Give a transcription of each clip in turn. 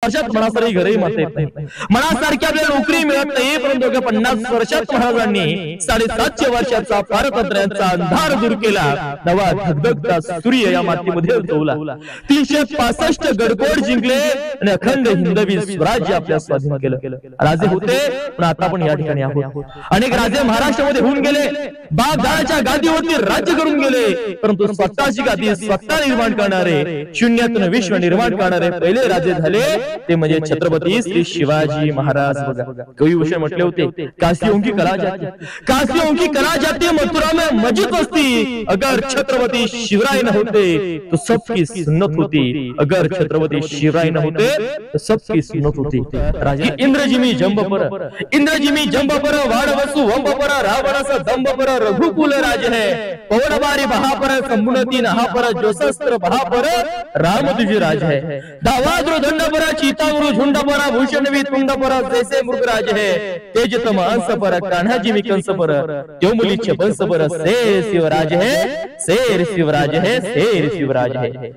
वर्षात मनासारखी घरही मारता येत नाही, मनासारखी आपल्याला नोकरी मिळत नाही, परंतु 50 वर्षात महाराजांनी 750 वर्षाचा पारतंत्र्याचा अंधार दूर केला, नवा धगधगता सूर्य या मातीमध्ये उगवला, 365 गडकोट जिंकले आणि अखंड हिंदवी स्वराज्य आपल्या स्वाधीन केलं. राजे होते पण आता आपण या ठिकाणी आहोत. अनेक राजे महाराष्ट्रामध्ये होऊन गेले, बागदाराच्या गादीवरती राज्य करून गेले, परंतु स्वतःची गादी स्वतः निर्माण करणारे, शून्यातून विश्व निर्माण करणारे पहिले राजे झाले ते म्हणजे छत्रपती श्री शिवाजी महाराज. बघा कविभूषण म्हटले होते, काशियों की कला जाती, काशियों की कला जाती मथुरा में मस्जिद बसती, अगर छत्रपती शिवराय न होते तो सबकी सुन्नत होती, अगर छत्रपती शिवराय न होते तो सबकी सुन्नत होती. राजे इंद्रजिमी जंबपर, इंद्रजिमी जंबपर, वाडवसु वंबपर, रावणाचा दंबपर, रघुकुल राज है, पवनबारी बहापर, संबुनती नहापर, जोशस्त्र बहापर, राम तुझे राज है, दावाद्र दंडपर, चीतावरु झुंडपर, भूषणवी तुंडपर, जैसे मृगराज है, तेजतम अंसपर, कान्हाजिमी कंसपर, त्योमुलीचे बंसपर, शेर शिवराज है, शेर शिवराज है, शेर शिवराज है.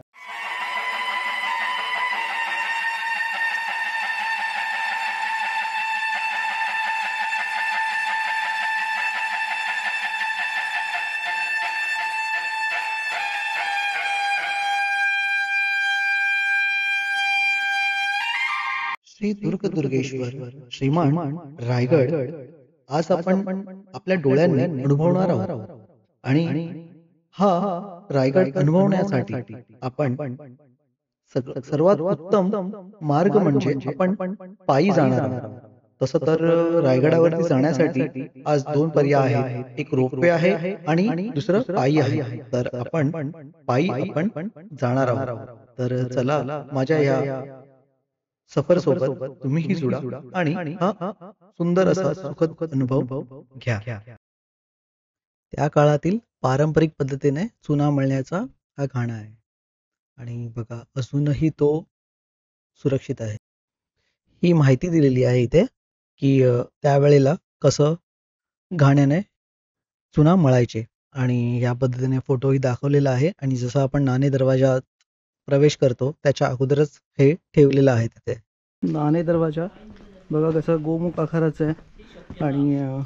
श्री दुर्गेश्वर श्रीमान रायगड आज आपण आपल्या डोळ्यांनी अनुभवणार आहोत. आणि हा रायगड अनुभवण्यासाठी आपण सर्वात उत्तम मार्ग म्हणजे आपण पायी जाणार आहोत. तसं तर रायगडावरती जाण्यासाठी आज 2 पर्याय आहेत, एक रोपवे आहे आणि दुसरं पायी आहे. तर आपण पायी जाणार आहोत. तर चला माझ्या या सफर सोबत तुम्हीही जुडा आणि हा सुंदर असा सुखद अनुभव घ्या. त्या काळातील पारंपरिक पद्धतीने चुना मळण्याचा हा घाणा आहे आणि बघा अजूनही तो सुरक्षित आहे. ही माहिती दिलेली आहे इथे की त्यावेळेला कसं घाण्याने चुना मळायचे आणि या पद्धतीने फोटोही दाखवलेला आहे. आणि जसं आपण नाणे दरवाजात प्रवेश करतो त्याच्या अगोदरच हे ठेवलेलं आहे. तिथे नाणे दरवाजा बघा कसं गोमुख आकाराचं आहे आणि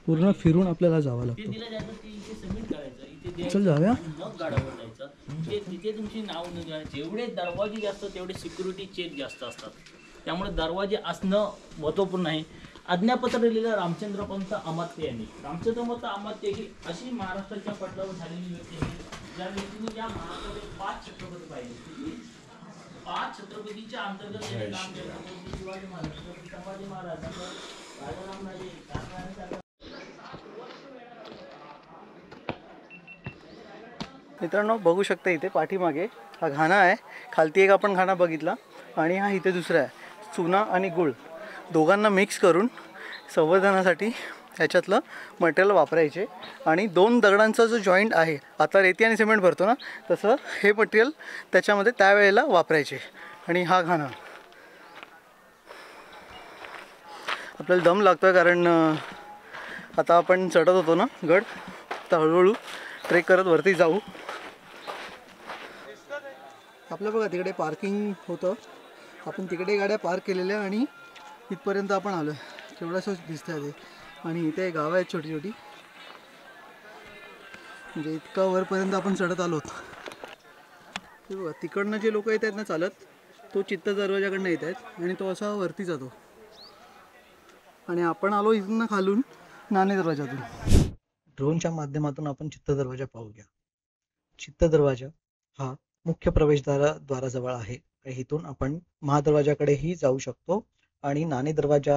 पूर्ण फिरून आपल्याला जावं लागतं. चल जाऊया. तिथे तुमची नाव जेवढे दरवाजे जास्त तेवढे सिक्युरिटी चेक जास्त असतात, त्यामुळे दरवाजे असणं महत्त्वपूर्ण आहे. आज्ञापत्र दिलेलं रामचंद्रपंत अमात्य यांनी. रामचंद्रपंत अमात्य ही अशी महाराष्ट्राच्या पटलावर झालेली व्यक्ती आहे ज्या व्यक्तीने या महाराष्ट्राचे 5 छत्रपती पाहिले. 5 छत्रपतीच्या अंतर्गत काम केलं. शिवाजी महाराज, संभाजी महाराज, राजारामराजे, मित्रांनो बघू शकता इथे पाठीमागे हा घाणा आहे. खालती एक आपण घाणा बघितला आणि हा इथे दुसरा आहे. चुना आणि गुळ दोघांना मिक्स करून संवर्धनासाठी ह्याच्यातलं मटेरियल वापरायचे आणि 2 दगडांचा जो जॉईंट आहे, आता रेती आणि सिमेंट भरतो ना तसं हे मटेरियल त्याच्यामध्ये त्यावेळेला वापरायचे. आणि हा घाणा आपल्याला दम लागतोय कारण आता आपण चढत होतो ना गड, तर हळूहळू ट्रेक करत वरती जाऊ. आपलं बघा तिकडे पार्किंग होतं, आपण तिकडे गाड्या पार्क केलेल्या आणि इथपर्यंत आपण आलो. केवढंसं दिसतंय ते. आणि इथे गावं आहेत छोटी छोटी, म्हणजे इतका वरपर्यंत आपण चढत आलो. ते बघा तिकडनं जे लोक येत आहेत ना चालत, तो चित्त दरवाजाकडनं येत आहेत आणि तो असा वरती जातो. आणि आपण आलो इथून खालून नाणे दरवाजातून. ड्रोनच्या माध्यमातून आपण चित्त दरवाजा पाहूया. चित्त दरवाजा हा मुख्य प्रवेशद्वाराजवळ आहे. इथून आपण महादरवाजाकडेही जाऊ शकतो आणि नाणे दरवाजा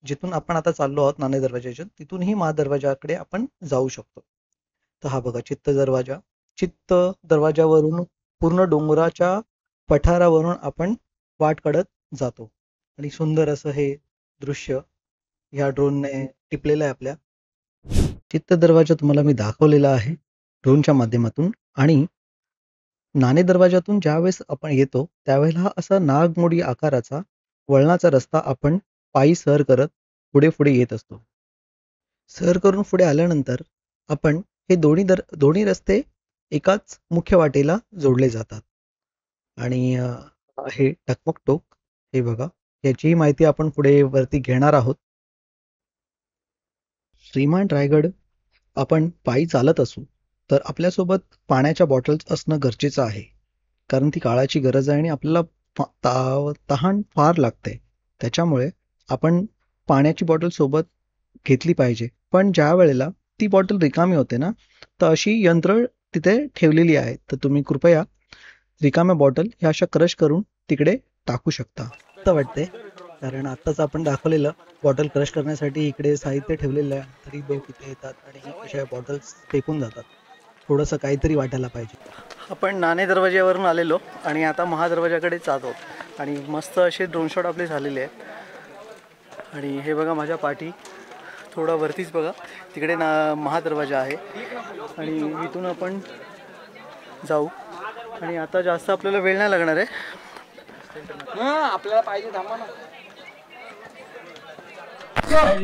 जिथून आपण आता चाललो आहोत नाणे दरवाजाच्या तिथूनही महादरवाजाकडे आपण जाऊ शकतो. तर हा बघा चित्त दरवाजा. चित्त दरवाजावरून पूर्ण डोंगराच्या पठारावरून आपण वाट काढत जातो आणि सुंदर असं हे दृश्य ह्या ड्रोनने टिपलेलं आहे आपल्या. चित्त दरवाजा तुम्हाला मी दाखवलेला आहे ड्रोनच्या माध्यमातून. आणि नाणे दरवाजातून ज्यावेळेस आपण येतो त्यावेळेला हा असा नागमोडी आकाराचा वळणाचा रस्ता आपण पायी सर करत पुढे पुढे येत असतो. सर करून पुढे आल्यानंतर आपण हे दोन्ही रस्ते एकाच मुख्य वाटेला जोडले जातात. आणि आहे टकमक टोक. हे बघा, याचीही माहिती आपण पुढे वरती घेणार आहोत. श्रीमान रायगड आपण पायी चालत असू तर आपल्यासोबत पाण्याच्या बॉटल्स असणं गरजेचं आहे, कारण ती काळाची गरज आहे आणि आपल्याला तहान फार लागते. त्याच्यामुळे आपण पाण्याची बॉटल सोबत घेतली पाहिजे. पण ज्या वेळेला ती बॉटल रिकामी होते ना, तर अशी यंत्र तिथे ठेवलेली आहे, तर तुम्ही कृपया रिकाम्या बॉटल ह्या अशा क्रश करून तिकडे टाकू शकता. आता वाटते, कारण आत्ताच आपण दाखवलेलं बॉटल क्रश करण्यासाठी इकडे साहित्य ठेवलेलं आहे, तरी लोक इथे येतात आणि अशा बॉटल्स फेकून जातात. थोडंसं काहीतरी वाटायला पाहिजे. आपण नाणे दरवाज्यावरून आलेलो आणि आता महादरवाजाकडे जात आहोत आणि मस्त असे ड्रोन शॉट आपले झालेले आहेत. आणि हे बघा माझ्या पाठी थोडा वरतीच बघा, तिकडे महादरवाजा आहे आणि इथून आपण जाऊ. आणि आता जास्त आपल्याला वेळ नाही लागणार आहे. आपल्याला पाहिजे थांबा ना.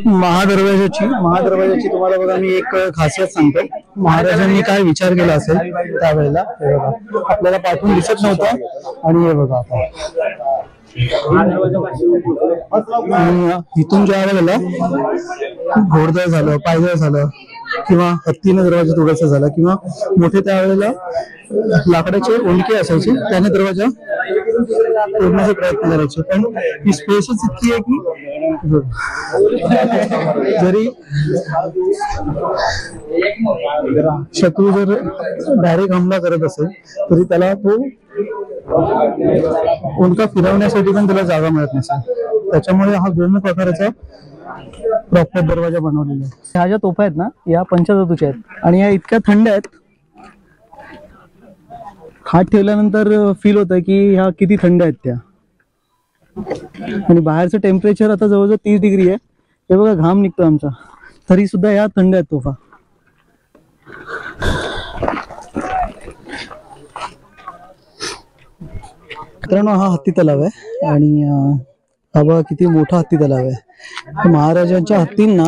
महादरवाजाची तुम्हाला बघा मी एक खासियत सांगतो. महाराजांनी काय विचार केला असेल त्यावेळेला, आपल्याला पाठवून दिसत नव्हतं आणि हे बघा इथून ज्या वेळेला घोडदळ झालं, पायदळ झालं किंवा हत्तीने दरवाजा तोडायचा झाला किंवा मोठे त्यावेळेला लाकडाचे ओंडके असायचे, त्याने दरवाजा तोडण्याचा प्रयत्न करायचे. पण ही स्पेसच इतकी आहे की जरी शत्रू जर डायरेक्ट हमला करत असेल तरी त्याला तो ओंडका फिरवण्यासाठी पण त्याला जागा मिळत नसेल. त्याच्यामुळे हा गोमुख आकाराचा प्रॉपर दरवाजा बनवलेला आहे. ह्या ज्या तोफा आहेत ना, या पंचधातूच्या आहेत आणि या इतक्या थंड आहेत, हात ठेवल्यानंतर फील होतं की ह्या किती थंड आहेत त्या. आणि बाहेरचं टेम्परेचर आता जवळजवळ 30 डिग्री आहे. हे बघा घाम निघतो आमचा, तरी सुद्धा ह्या थंड आहेत तोफा. मित्रांनो, हा हत्ती तलाव आहे आणि हा बघा किती मोठा हत्ती तलाव आहे. महाराजांच्या हत्तींना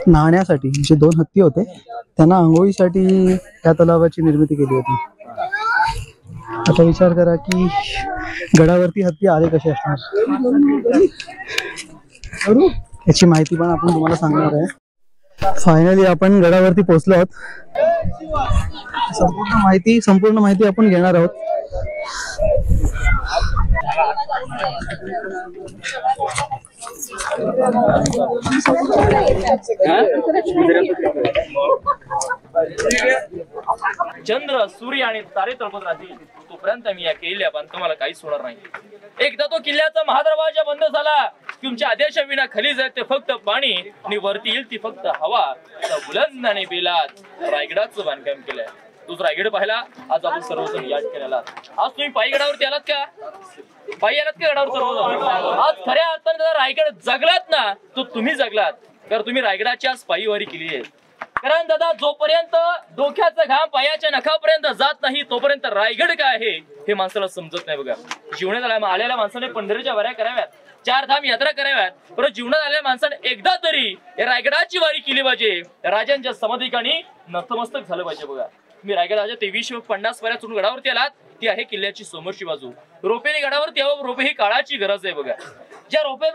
नाहण्यासाठी, जे 2 हत्ती होते त्यांना आंघोळीसाठी त्या तलावाची निर्मिती केली होती. आता विचार करा की गडावरती हत्ती आले कसे असणार. याची माहिती पण आपण तुम्हाला सांगणार आहे. फायनली आपण गडावरती पोहोचलो आहोत. संपूर्ण माहिती आपण घेणार आहोत. चंद्र, सूर्य आणि तारे तळपत राहतील तोपर्यंत मी या किल्ल्या बांधकामाला काहीच होणार नाही. एकदा तो किल्ल्याचा महादरवाजा बंद झाला, तुमच्या आदेशाविना खाली जात ते फक्त पाणी आणि वरती येईल ती फक्त हवा. बुलंद आणि बेलात रायगडाचं बांधकाम केलंय. तूच रायगड पाहिला. आज आपण सर्वजण या ठिकाणी आज तुम्ही पायी गडावरती आलात का? पायी आलात का गडावर सर्वजण? आज खऱ्या अर्थाने रायगड जगलात ना, तो तुम्ही जगलात, कारण तुम्ही रायगडाची आज पायीवारी केली आहे. कारण दादा, जोपर्यंत डोक्याचा घाम पायाच्या नखापर्यंत जात नाही तोपर्यंत रायगड काय आहे हे माणसाला समजत नाही. बघा, जीवनात आलेल्या माणसाने पंढरीच्या वाऱ्या कराव्यात, 4 धाम यात्रा कराव्यात, परंतु जीवनात आलेल्या माणसाने एकदा तरी रायगडाची वारी केली पाहिजे. राजांच्या समाधीकानी नतमस्तक झालं पाहिजे. बघा, मी रायगडाच्या 2350 पर्यंत गडावरती आलात, ती आहे किल्ल्याची समोरची बाजू. रोपेने गडावरती यावं, रोपे ही काळाची गरज आहे. बघा, ज्या रोपे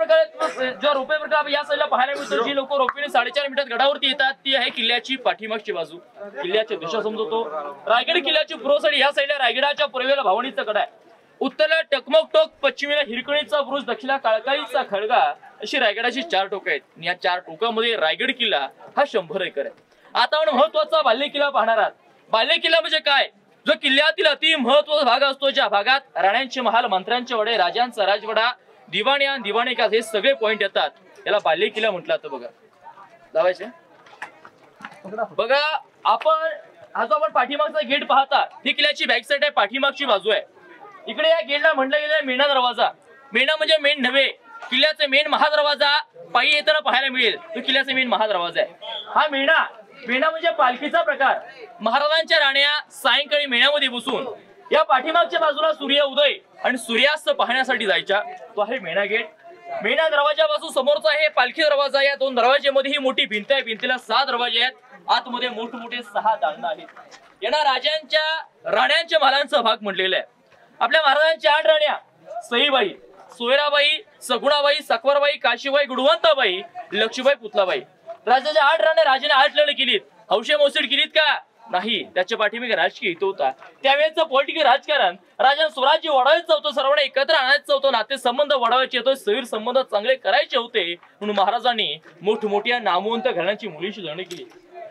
प्रकार या साईडला पाहायला मिळतो, जी लोक रोपेने 4.5 मिनिटात गडावरती येतात, ती आहे किल्ल्याची पाठीमागची बाजू. किल्ल्याची दिशा समजतो. रायगड किल्ल्याची पूर्व साईड, या साईडला रायगडाच्या पूर्वेला भावणीचा कडा आहे, उत्तरेला टकमक टोक, पश्चिमेला हिरकणीचा बुरुज, दक्षिणेला काळकाईचा खळगा, अशी रायगडाची 4 टोकं आहेत. या 4 टोकामध्ये रायगड किल्ला हा 100 एकर आहे. आता आपण महत्वाचा बाल्य किल्ला पाहणार आहात. बाल्य किल्ला म्हणजे काय? जो किल्ल्यातील अति महत्वाचा भाग असतो, ज्या भागात राण्यांचे महाल, मंत्र्यांचे वडे, राजांचा राजवाडा, दिवाणिया, दिवाणी का, हे सगळे पॉइंट येतात. याला बाल्य किल्ला म्हटलं जातं. बघा, लावायचे बघा, आपण हा जो आपण पाठीमागचा गेट पाहता, ही किल्ल्याची बॅक साईड आहे, पाठीमागची बाजू आहे. इकडे या गेटला म्हटलं गेलं आहे मेणा दरवाजा. मेणा म्हणजे मेन नव्हे, किल्ल्याचा मेन महादरवाजा पायी येताना पाहायला मिळेल, तो किल्ल्याचा मेन महादरवाजा आहे. हा मेणा म्हणजे पालखीचा प्रकार. महाराजांच्या राण्या सायंकाळी मेण्यामध्ये बसून या पाठीमागच्या बाजूला सूर्य उदय आणि सूर्यास्त पाहण्यासाठी जायच्या. तो आहे मेणा गेट. मेणा दरवाजा बाजू समोरचा आहे पालखी दरवाजा. या 2 दरवाज्यामध्ये ही मोठी भिंत आहे, भिंतीला 6 दरवाजे आहेत, आतमध्ये मोठमोठे 6 दालनं आहेत. यांना राजांच्या राण्यांच्या महालांचा भाग म्हटलेला आहे. आपल्या महाराजांच्या 8 राण्या, सईबाई, सोयराबाई, सगुणाबाई, सकवरबाई, काशीबाई, गुणवंताबाई, लक्ष्मीबाई, पुतलाबाई. राजाच्या 8 राणे राजाने 8 लढे केलीत. हौशे मौसेड केलीत का? नाही. त्याच्या पाठीमागे राजकीय हेतू होता. त्यावेळेचं पॉलिटिकल राजकारण, राजा स्वराज्य वाढवायचं होतं, सर्वांना एकत्र आणायचं होतं, नाते संबंध वाढवायचे होते, सैर संबंध चांगले करायचे होते. म्हणून महाराजांनी मोठमोठ्या नामवंत घराण्यांची मुलींची लग्न केली.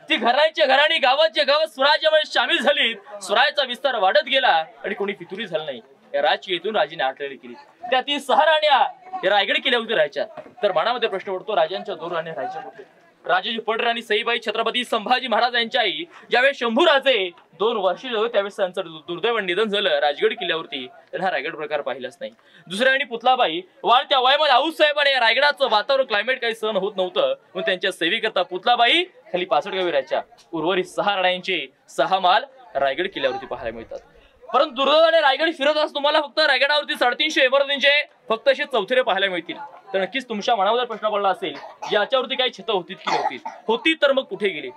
ती घराण्याच्या घराणी गावाच्या गावात स्वराज्यामध्ये सामील झालीत. स्वराज्याचा विस्तार वाढत गेला आणि कोणी फितुरी झालं नाही. या राजकीयतून राजाने 8 लढे केली. त्यातील 6 राण्या या रायगड किल्ल्यावरती राहायच्या. तर मनामध्ये प्रश्न पडतो, राजांच्या 2 राण्या राहायच्या कुठे? राजाची पडराणी सईबाई छत्रपती संभाजी महाराज यांच्या आई ज्यावेळेस शंभूराजे 2 वर्षीय होते त्यावेळेस त्यांचं दुर्दैव निधन झालं राजगड किल्ल्यावरती. त्यांना हा रायगड प्रकार पाहिलाच नाही. दुसऱ्या आणि पुतलाबाई वाढत्या वयामध्ये आऊसाहेबांनी रायगडाचं वातावरण क्लायमेट काही सहन होत नव्हतं म्हणून त्यांच्या सेवेकरता पुतलाबाई खाली 65 गावी राहायच्या. उर्वरित 6 राण्यांचे 6 माल रायगड किल्ल्यावरती पाहायला मिळतात. परंतु दुर्दैवाने रायगड फिरत असताना तुम्हाला फक्त रायगडावरती 350 इमारतींचे फक्त असे चौथरे पाहायला मिळतील. तर नक्कीच तुमच्या मनावर प्रश्न पडला असेल याच्यावरती काही छतं होती की नव्हती? होती तर मग कुठे गेली?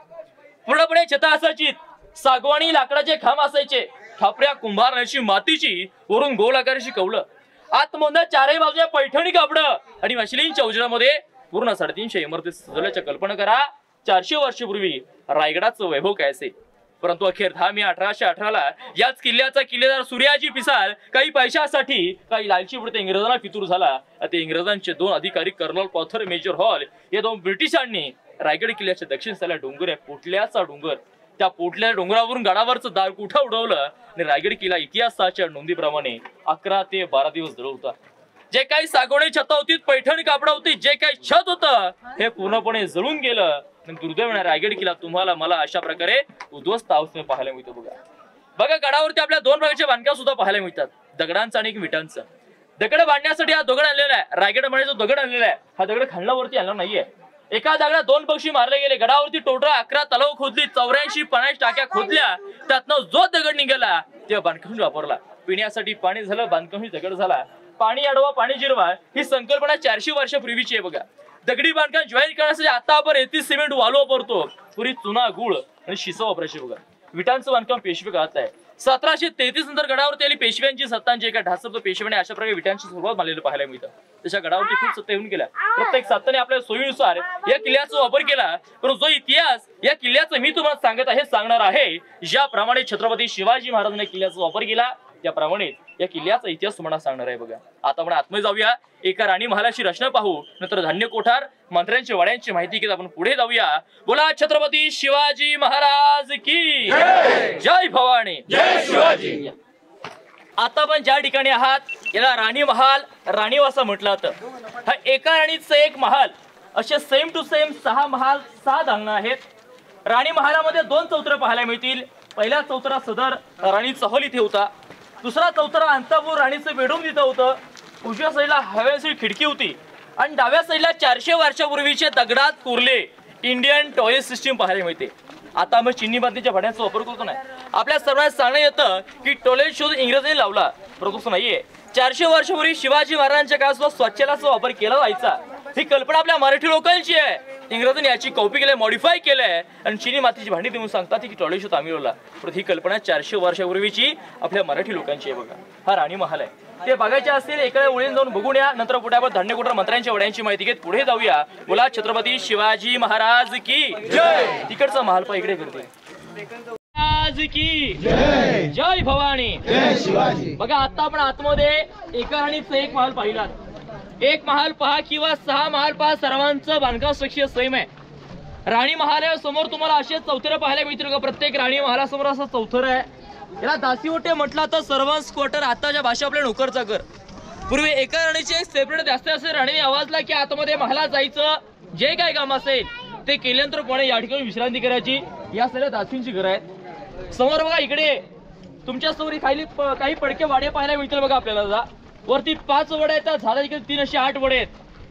पूर्णपणे छतं असायची, सागवानी लाकडाचे खांब असायचे, खापऱ्या कुंभारण्याची मातीची, वरून गोल आकाराची कौलं, आतमधून 4ही बाजूला पैठणी कापडं आणि मशिलींच्या उजेडामध्ये पूर्ण 350 इमारती सजवल्याच्या कल्पना करा. 400 वर्षापूर्वी रायगडाचं वैभव काय असेल. परंतु अखेर 10 मे 1818 याच किल्ल्याचा किल्लेदार सूर्याजी पिसाळ काही पैशासाठी काही लालची पुढे इंग्रजांना फितूर झाला. ते इंग्रजांचे 2 अधिकारी कर्नल पॉथर, मेजर हॉल या 2 ब्रिटिशांनी रायगड किल्ल्याच्या दक्षिण साला डोंगर आहे पोटल्याचा डोंगर, त्या पोटल्या डोंगरावरून गडावरचं दार कुठं उडवलं आणि रायगड किल्ला इतिहासाच्या नोंदीप्रमाणे 11 ते 12 दिवस जळवता. जे काही सागवणी छत होती, पैठणी कापड होती, जे काही छत होतं हे पूर्णपणे जळून गेलं. दुर्दैवाने रायगड किल्ला तुम्हाला मला अशा प्रकारे उद्ध्वस्त अवस्थेत पाहायला मिळतो. बघा गडावरती आपल्या 2 प्रकारचे बांधकाम सुद्धा पाहायला मिळतात, दगडांचं आणि विटांचं. दगड बांधण्यासाठी हा दगड आणलेला आहे, रायगड मध्ये जो दगड आणलेला आहे हा दगड खांडलावरती आणला नाहीये. एका दगडात 2 पक्षी मारले गेले. गडावरती टोटल 11 तलाव खोदली, 84-50 टाक्या खोदल्या. त्यातनं जो दगड निघाला ते बांधकाम वापरला. पिण्यासाठी पाणी झालं, बांधकाम दगड झाला. पाणी अडवा पाणी जिरवा ही संकल्पना 400 वर्षापूर्वीची आहे. बघा दगडी बांधकाम जॉईन करण्यासाठी आता आपण 33 सिमेंट वालू वापरतो, पुरी चुना गुळ आणि शिसा वापरायची. बघा विटांचं बांधकाम पेशवे काळात आहे. 1733 नंतर गडावरती आली पेशव्यांची सत्तांची एका ढासरतो पेशव्याने अशा प्रकारे विटांची सुरुवात मानलेलं पाहायला मिळतं. तशा गडावरती खूप सत्ता येऊन गेल्या. प्रत्येक सत्ताने आपल्या सोयीनुसार या किल्ल्याचा वापर केला. परंतु जो इतिहास या किल्ल्याचा मी तुम्हाला सांगत आहे सांगणार आहे, ज्याप्रमाणे छत्रपती शिवाजी महाराजांनी किल्ल्याचा वापर केला त्याप्रमाणे या किल्ल्याचा इतिहास तुम्हाला सांगणार आहे. बघा आता आपण आतमध्ये जाऊया, एका राणी महालाची रचना पाहू, नंतर धान्य कोठार मंत्र्यांच्या वाड्यांची माहिती घेत आपण पुढे जाऊया. बोला छत्रपती शिवाजी महाराज की जय भवानी, जय शिवाजी. आता आपण ज्या ठिकाणी आहात याला राणी महाल, राणीवासा म्हटलं जातं. हा एका राणीचं एक महाल, असे सेम टू सेम 6 महाल 6 दालनं आहेत. राणी महालामध्ये 2 चौथरे पाहायला मिळतील. पहिला चौथरा सदर राणी चहल इथे होता. दुसरा चौथरा अंतापूर राणीचं बेडरूम तिथं होतं. उजव्या साईडला हवेची खिडकी होती आणि डाव्या साईडला 400 वर्षापूर्वीचे दगडात कोरले इंडियन टॉयलेट सिस्टीम पाहायला मिळते. आता आम्ही चिन्नी बांधणीच्या भाड्याचा वापर करतो नाही. आपल्या सर्वांना सांगण्यात येतं की टॉयलेट शोध इंग्रजांनी लावला, परंतु नाहीये. 400 वर्षापूर्वी शिवाजी महाराजांच्या काळात सुद्धा स्वच्छतेचा वापर केला जायचा. ही कल्पना आपल्या मराठी लोकांची आहे. इंग्रजांनी याची कॉपी केली, मॉडिफाय केलंय आणि चिनी मातीची भांडी देऊन सांगतात की टॉयलेट शोध आम्ही लावला. परंतु ही कल्पना 400 वर्षापूर्वीची आपल्या मराठी लोकांची आहे. बघा हा राणी महाल आहे. ते बघायचे असतील एकडे ओळीन जाऊन बघून या. नंतर पुढे आपण धान्य कोठार मंत्र्यांच्या वड्यांची माहिती घेत पुढे जाऊया. बोला छत्रपती शिवाजी महाराज की जय. तिकडचा महाल पा इकडे करते की जय, जय भवानी, जय शिवाजी. बघा आता आपण आतमध्ये एका राणीचा एक महाल पाहिला. एक महाल पहा किंवा 6 महाल पहा, सर्वांचं बांधकाम सक्षम सेम आहे. राणी महालासमोर तुम्हाला असे चौथरे पाहायला मिळतील का? प्रत्येक राणी महालासमोर असं चौथर आहे. याला दासीवटे म्हटलं तर सर्वंट्स क्वार्टर, आताच्या भाषा आपल्या नोकरचा घर. पूर्वी एका राणीचे एक सेपरेट जास्त असे. राणीने आवाजला की आतमध्ये महालात जायचं, जे काय काम असेल ते केल्यानंतर कोणी या ठिकाणी विश्रांती करायची. या सगळ्या दासींची घर आहेत. समोर बघा इकडे तुमच्या समोर खाली काही पडके वाडे पाहायला मिळतील. बघा आपल्याला वरती 5 वडे आहेत, झाडा इकडे 3 असे 8 वडे आहेत.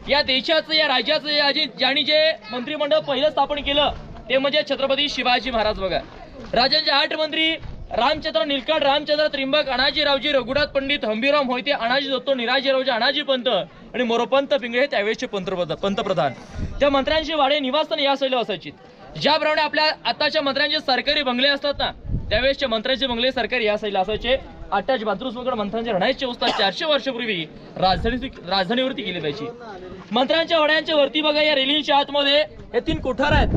या देशाचं या राज्याचं ज्यांनी जे मंत्रिमंडळ पहिलं स्थापन केलं ते म्हणजे छत्रपती शिवाजी महाराज. बघा राजांचे 8 मंत्री रामचंद्र नीलकंठ, रामचंद्र त्रिंबक, अनाजी रावजी, रघुनाथ पंडित, हंबीराव मोहिते, अनाजी दत्तो, निराजी रावजी, अनाजी पंत आणि मोरोपंत पिंगळे हे त्यावेळेचे पंतप्रधान. त्या मंत्र्यांची वाडे निवासस्थान या साईडला असायची. ज्याप्रमाणे आपल्या आताच्या मंत्र्यांचे सरकारी बंगले असतात ना, त्यावेळेसचे मंत्र्यांचे बंगले सरकारी या साईडला असायचे. अटॅच बाथरूम मंत्र्यांच्या राहण्याची व्यवस्था 400 वर्षापूर्वी राजधानीवरती केली जायची. मंत्र्यांच्या वड्यांच्या वरती बघा, या रेलिंगच्या आतमध्ये हे 3 कोठार आहेत.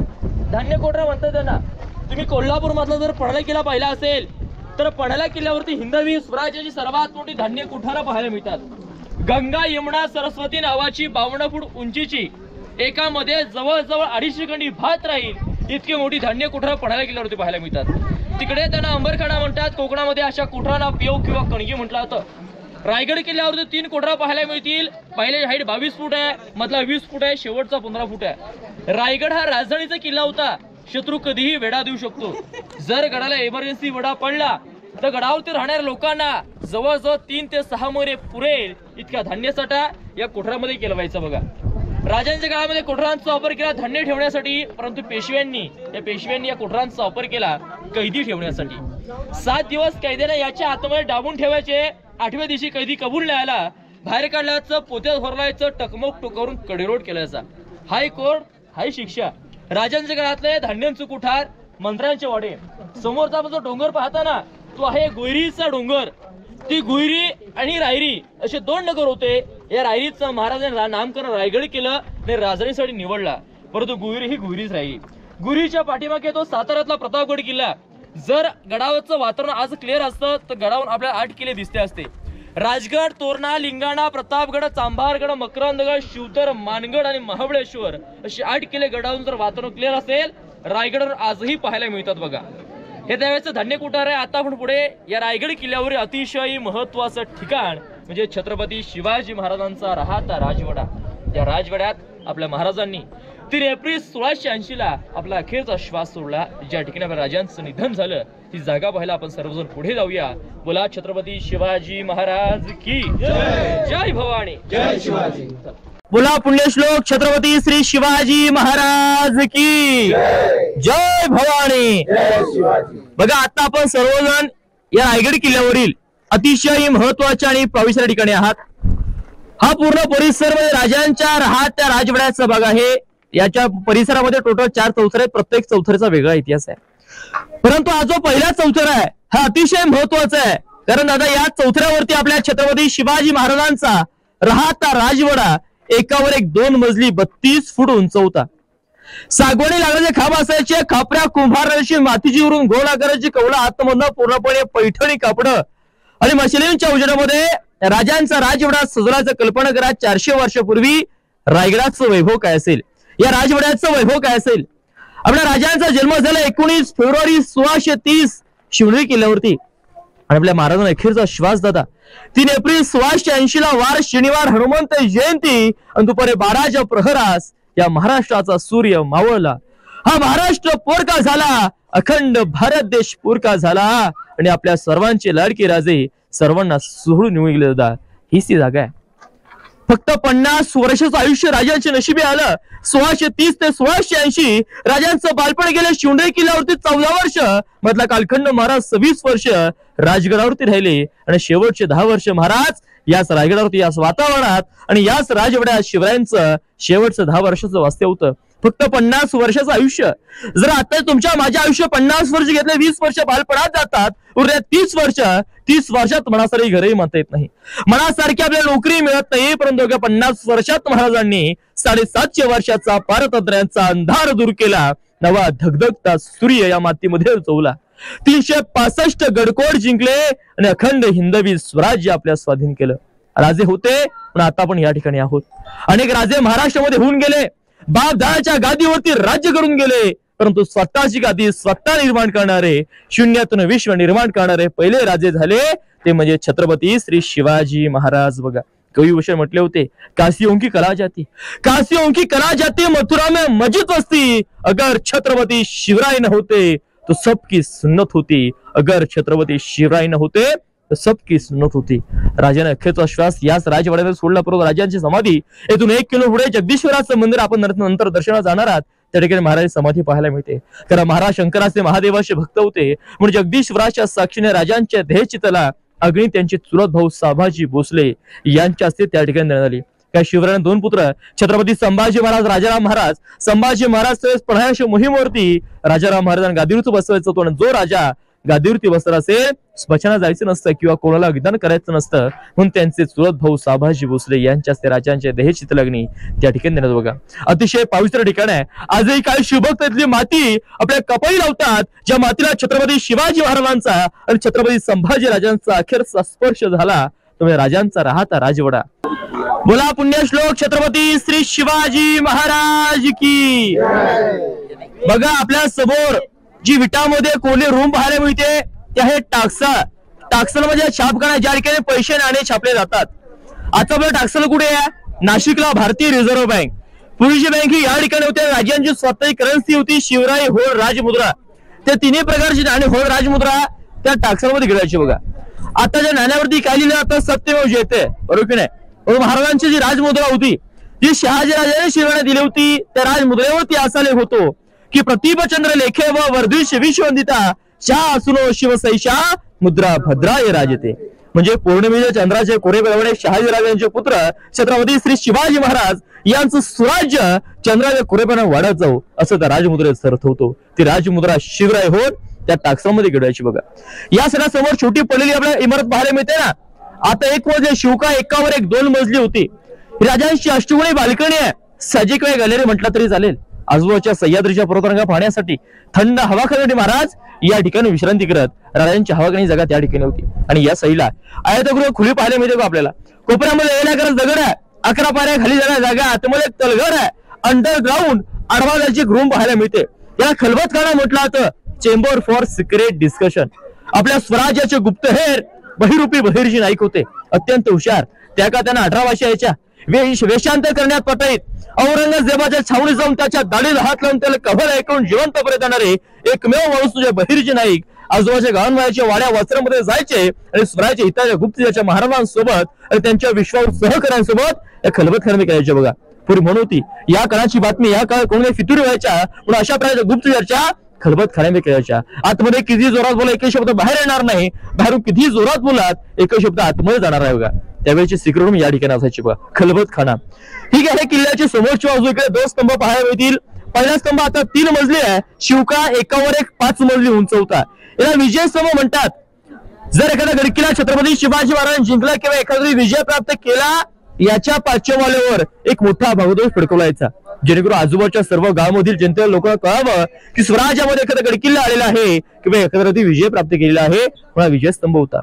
धान्य कोठार म्हणतात त्यांना. तुम्ही कोल्हापूर मधला जर पन्हाळा किल्ला पाहिला असेल तर पन्हाळा किल्ल्यावरती हिंदवी स्वराज्याची सर्वात मोठी धान्य कोठारा पाहायला मिळतात. गंगा यमुना सरस्वती नावाची 52 फूट उंचीची, एकामध्ये जवळजवळ 250 खंडी भात राहील इतकी मोठी धान्य कोठारा पन्हाळा किल्ल्यावरती पाहायला मिळतात. तिकडे त्यांना अंबरखाना म्हणतात. कोकणामध्ये अशा कोठारांना पिओ किंवा कणगी म्हटलं जातं. रायगड किल्ल्यावरती 3 कोठारा पाहायला मिळतील. पहिले हाईट 22 फूट आहे, मधला 20 फूट आहे, शेवटचा 15 फूट आहे. रायगड हा राजधानीचा किल्ला होता. शत्रू कधीही वेढा देऊ शकतो. जर गडाला इमर्जन्सी वेढा पडला तर गडावरती राहणाऱ्या लोकांना जवळजवळ 3 ते 6 महिने पुरेल इतका धान्यसाठा या कोठारामध्ये केला व्हायचा बघा. राजांच्या काळामध्ये कोठारांचा वापर केला धान्य ठेवण्यासाठी, परंतु पेशव्यांनी या कोठारांचा वापर केला कैदी ठेवण्यासाठी. 7 दिवस कैद्यांना याच्या आतमध्ये डाबून ठेवायचे. 8व्या दिवशी कैदी कबूल नाही आला, बाहेर काढल्याचं, पोत्यात भरलायचं, टकमक टोकावरून कडेरोड केल्याचा. हाय कोर्ट, हाय शिक्षा. राजांच्या काळातले धान्यांचे कोठार, मंत्र्यांचे वाडे. समोरचा जो डोंगर पाहता ना, तो आहे गोयरीचा डोंगर. ती गुयरी आणि रायरी असे 2 नगर होते. या रायरीचं महाराजांनी नामकरण रायगड केलं आणि राजधानीसाठी निवडला, परंतु गुयरी ही गुयरीच राहिली. गुयरीच्या पाठीमागे तो साताऱ्यातला प्रतापगड किल्ला. जर गडावरचं वातावरण आज क्लिअर असतं तर गडावरून आपल्याला 8 किल्ले दिसते असते. राजगड, तोरणा, लिंगाणा, प्रतापगड, चांभारगड, मकरंदगड, शिवतर, मानगड आणि महाबळेश्वर अशी 8 किल्ले गडावरून जर वातावरण क्लिअर असेल, रायगडवर आजही पाहायला मिळतात बघा. हे त्यावेळेचं धान्य कोठार आहे. आता आपण पुढे या रायगड किल्ल्यावर अतिशय महत्वाचं ठिकाण म्हणजे छत्रपती शिवाजी महाराजांचा राहता राजवाडा. त्या राजवाड्यात आपल्या महाराजांनी 3 एप्रिल 1680 ला आपला अखेरचा श्वास सोडला. ज्या ठिकाणी आपल्या राजांचं निधन झालं ती जागा पाहायला आपण सर्वजण पुढे जाऊया. बोला छत्रपती शिवाजी महाराज की जय. जय भवानी, जय शिवाजी. बोला पुण्यश्लोक छत्रपती श्री शिवाजी महाराज की जय भवानी. बघा, आता आपण सर्वजण या रायगड किल्ल्यावरील अतिशय महत्वाच्या आणि प्रविष्ट ठिकाणी आहात. हा पूर्ण परिसर म्हणजे राजांच्या राहत्या राजवाड्याचा भाग आहे. याच्या परिसरामध्ये टोटल 4 चौथरे आहेत. प्रत्येक चौथऱ्याचा वेगळा इतिहास आहे. परंतु हा जो पहिला चौथरा आहे हा अतिशय महत्वाचा आहे. कारण दादा, या चौथऱ्यावरती आपल्या छत्रपती शिवाजी महाराजांचा राहता राजवाडा एकावर एक 2 मजली 32 फूट उंच होता. सागवानी लागण्याचे खांब असायचे. खापऱ्या कुंभाराची मातीची उरून गोल आकाराची कवला आतमधनं पूर्णपणे पैठणी कापड आणि मशिलींच्या उजेडामध्ये राजांचा राजवाडा सजवल्याचं कल्पना करा. 400 वर्षापूर्वी रायगडाचं वैभव काय असेल, या राजवाड्याचं वैभव काय असेल. आपल्या राजांचा जन्म झाला 19 फेब्रुवारी 1630 शिवनेरी किल्ल्यावरती आणि आपल्या महाराजांना अखेरचा श्वास दादा 3 एप्रिल 1680 ला वार शनिवार हनुमंत जयंती आणि दुपारी 12च्या प्रहरास या महाराष्ट्राचा सूर्य मावळला. हा महाराष्ट्र पोरका झाला, अखंड भारत देश पोरका झाला आणि आपल्या सर्वांचे लाडके राजे सर्वांना सोडून निघून गेले दादा. हीच ती जागा आहे. फक्त 50 वर्षाचं आयुष्य राजांच्या नशिबी आलं. 1630 ते 1680 राजांचं बालपण गेलं शिवनेरी किल्ल्यावरती 14 वर्ष. मधला कालखंड महाराज 26 वर्ष राजगडावरती राहिले आणि शेवटचे 10 वर्ष महाराज याच रायगडावरती, याच वातावरणात आणि याच राजवाड्यात शिवरायांचं शेवटचं 10 वर्षाचं वास्तव्य होतं. फक्त 50 वर्षाचं आयुष्य. जर आता तुमच्या माझ्या आयुष्य 50 वर्ष घेतले, 20 वर्ष बालपणात जातात, उरल्या 30 वर्ष. 30 वर्षात मनासारखी घरही म्हणता येत नाही, मनासारखी आपल्याला नोकरी मिळत नाही. परंतु 50 वर्षात महाराजांनी 750 वर्षाचा पारतंत्र्यांचा अंधार दूर केला. नवा धगधगता सूर्य या मातीमध्ये रुजवला. 365 गडकोट जिंकले आणि अखंड हिंदवी स्वराज्य आपल्या स्वाधीन केलं. राजे होते पण आता आपण या ठिकाणी आहोत. अनेक राजे महाराष्ट्रामध्ये होऊन गेले, बाप दादाच्या गादीवरती राज्य करून गेले, परंतु स्वतःची गादी स्वतः निर्माण करणारे, शून्यातून विश्व निर्माण करणारे पहिले राजे झाले ते म्हणजे छत्रपती श्री शिवाजी महाराज. बघा, कविभूषण म्हटले होते, काशियों की कला जाती, काशियों की कला जाती मथुरा में मस्जिद बसती, अगर छत्रपती शिवराय न होते तो सबकी सुन्नत होती, अगर छत्रपती शिवराय न होते तर सबकी सुन्नत होती. राजाने अखेरचा श्वास याच राजवाड्यावर सोडला. परंतु राजांची समाधी येथून 1 किलो पुढे जगदीश्वराचं मंदिर आपण नंतर दर्शनाला जाणार आहात. त्या ठिकाणी महाराज समाधी पाहायला मिळते. कारण महाराज शंकराचे महादेवाचे भक्त होते म्हणजे जगदीश्वराच्या साक्षीने राजांच्या देहचितला अग्नी त्यांचे चुलत भाऊ संभाजी भोसले यांच्या हस्ते त्या ठिकाणी देण्यात आली. त्या शिवरायांना 2 पुत्र छत्रपती संभाजी महाराज, राजाराम महाराज. संभाजी महाराज पन्हाळ्याच्या मोहिमेवरती राजाराम महाराजांना गादीवरती बसवायचं होतं. जो राजा गादीवरती बसला असेल, स्मशानात जायचं नसतं किंवा कोणाला विधान करायचं नसतं, म्हणून त्यांचे चुलत भाऊ संभाजी भोसले यांच्या ते राजांचे देहचित लग्नी त्या ठिकाणी देण्यात बघा. अतिशय पवित्र ठिकाण आहे. आजही काही शिवभक्त माती आपल्या कपाळी लावतात, ज्या मातीला छत्रपती शिवाजी महाराजांचा आणि छत्रपती संभाजी राजांचा अखेरचा स्पर्श झाला, तो राजांचा राहता राजवाडा. बोला पुण्यश्लोक छत्रपती श्री शिवाजी महाराज की. बघा आपल्या समोर जी विटामध्ये कोरली रूम पाहायला मिळते ते आहे टाकसाळ. टाकसाळ म्हणजे छापखाना, ज्या ठिकाणी पैसे नाणे छापले जातात. आता आपलं टाकसाळ कुठे आहे? नाशिकला भारतीय रिझर्व्ह बँक. पूर्वीची बँक ही या ठिकाणी होते. राज्यांची स्वतःची करन्सी होती शिवराई, होळ, राजमुद्रा. त्या तिन्ही प्रकारची नाणे, होळ, राजमुद्रा त्या टाकसाळमध्ये गिळायची बघा. आता ज्या नाण्यावरती काय लिहिलं जातं? सत्यमेव जयते, बरोबर की नाही? महाराजांची जी राजमुद्रा होती, जी शहाजी राजाने शिवरायांना दिली होती, त्या राजमुद्रेवरती असा लेख होतो की प्रतिभचंद्र लेखे व वर्धिष विश्ववंदिता शाह असुनो शिवसैषा मुद्रा भद्राय राजते. म्हणजे पौर्णिमेच्या चंद्राचे कोरेप्रमाणे शहाजी राजांचे पुत्र छत्रपती श्री शिवाजी महाराज यांचं स्वराज्य चंद्राच्या कोरेप्रमाणे वाढत जाऊ, असं त्या राजमुद्रेत अर्थ होतो. ती राजमुद्रा शिवराय होत त्या टाकसाळमध्ये गिळायची बघा. या सगळ्या समोर छोटी पडलेली आपल्याला इमारत पाहायला मिळते ना. आता एक मजली शिवका, एकावर एक 2 मजली होती. राजांची अष्टकोनी बाल्कनी आहे. सजीक गॅलरी म्हटलं तरी चालेल. आजूबाजूच्या सह्याद्रीच्या पर्वतरांगा पाहण्यासाठी, थंड हवा खाण्यासाठी महाराज या ठिकाणी विश्रांती करत. राजांची हवा खाण्याची जागा त्या ठिकाणी होती. आणि या साईडला आयताकृती खुली पाहायला मिळते आपल्याला. कोपऱ्यामध्ये येण्याकरता दगड आहे, 11 पायऱ्या खाली जाण्या जागा, आतमध्ये एक तलघर आहे, अंडरग्राऊंड आडवाल्याची एक रूम पाहायला मिळते. याला खलबतखाना म्हटलं जातं, चेंबर फॉर सिक्रेट डिस्कशन. आपल्या स्वराज्याचे गुप्तहेर बहिरूपी बहिर्जी नाईक होते, अत्यंत हुशार. त्या का त्यांना 18 भाषा यायच्या. वेशांतर करण्यात पटाईत. औरंगजेबाच्या छावणी जाऊन त्याच्या दाढीला हात लावून त्याला कव्हर ऐकून जिवंत परत येणारे एकमेव माणूस तुझे बहिर्जी नाईक आजोबाच्या गावांच्या वाड्या वस्त्रामध्ये जायचे आणि स्वराज्य हिताच्या गुप्तच्या महाराजांसोबत आणि त्यांच्या विश्वास सहकाऱ्यांसोबत या खलबतखाना करायचे बघा. पूर्वी म्हणून होती या काळाची बातमी, या काळ कोणी फितुरी व्हायच्या, पण अशा प्रकारच्या गुप्तचर्चा खलबतखान्यामध्ये करायच्या. आतमध्ये किती जोरात बोला एकही शब्द बाहेर येणार नाही, बाहेरून किती जोरात बोलात एकही शब्द आतमध्ये जाणार आहे बघा. त्यावेळेची सिक्रेट रूम या ठिकाणी असायची बघा, खलबतखाना. ठीक आहे. किल्ल्याची समोरची बाजू इकडे 2 स्तंभ पाहायला मिळतील. पहिला स्तंभ आता 3 मजली आहे. शिवका एकावर एक 5 मजली उंच होता. याला विजय स्तंभ म्हणतात. जर एखादा गडकिल्ला छत्रपती शिवाजी महाराजांनी जिंकला किंवा एखादा विजय प्राप्त केला, याच्या पार्श्वभूमीवर एक मोठा भगवध्वज फडकवलायचा, जेणेकरून आजूबाजूच्या सर्व गावामधील जनतेला लोकांना कळावं की स्वराज्यामध्ये एखादा गडकिल्ला आलेला आहे किंवा एखादा विजय प्राप्त केलेला आहे. विजय स्तंभ होता.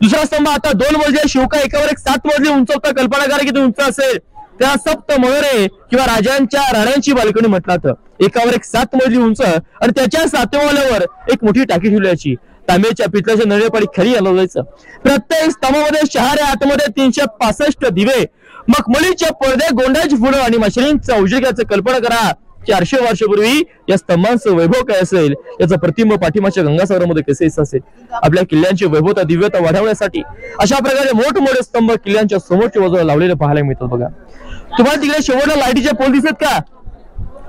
दुसरा स्तंभ आता 2 मजली. शिवका एकावर एक 7 मजली उंच होता. कल्पना करा किती उंच असेल. त्या सप्त महरे किंवा राण्यांची बाल्कनी म्हटलं जातं. एकावर एक 7 मजली उंच आणि त्याच्या 7व्या मजल्यावर एक मोठी टाकी ठेवल्याची. तांब्याच्या पितळाच्या नळेपाडी खाली हलवायचं. प्रत्येक स्तंभामध्ये शहाऱ्या आतमध्ये 365 दिवे, मखमलीचे पडदे, गोंड्याची फुलं आणि मशिनींचा उजेडाचं. कल्पना करा 400 वर्षापूर्वी या स्तंभांचं वैभव काय असेल, याचा प्रतिबिंब पाठीमागच्या गंगासागरामध्ये कसे असेल. आपल्या किल्ल्यांची वैभवता दिव्यता वाढवण्यासाठी अशा प्रकारे मोठमोठे स्तंभ किल्ल्यांच्या समोरच्या बाजूला लावलेले पाहायला मिळतात बघा. तुम्हाला तिकडे शेवटला लाईटीचे पोल दिसत का?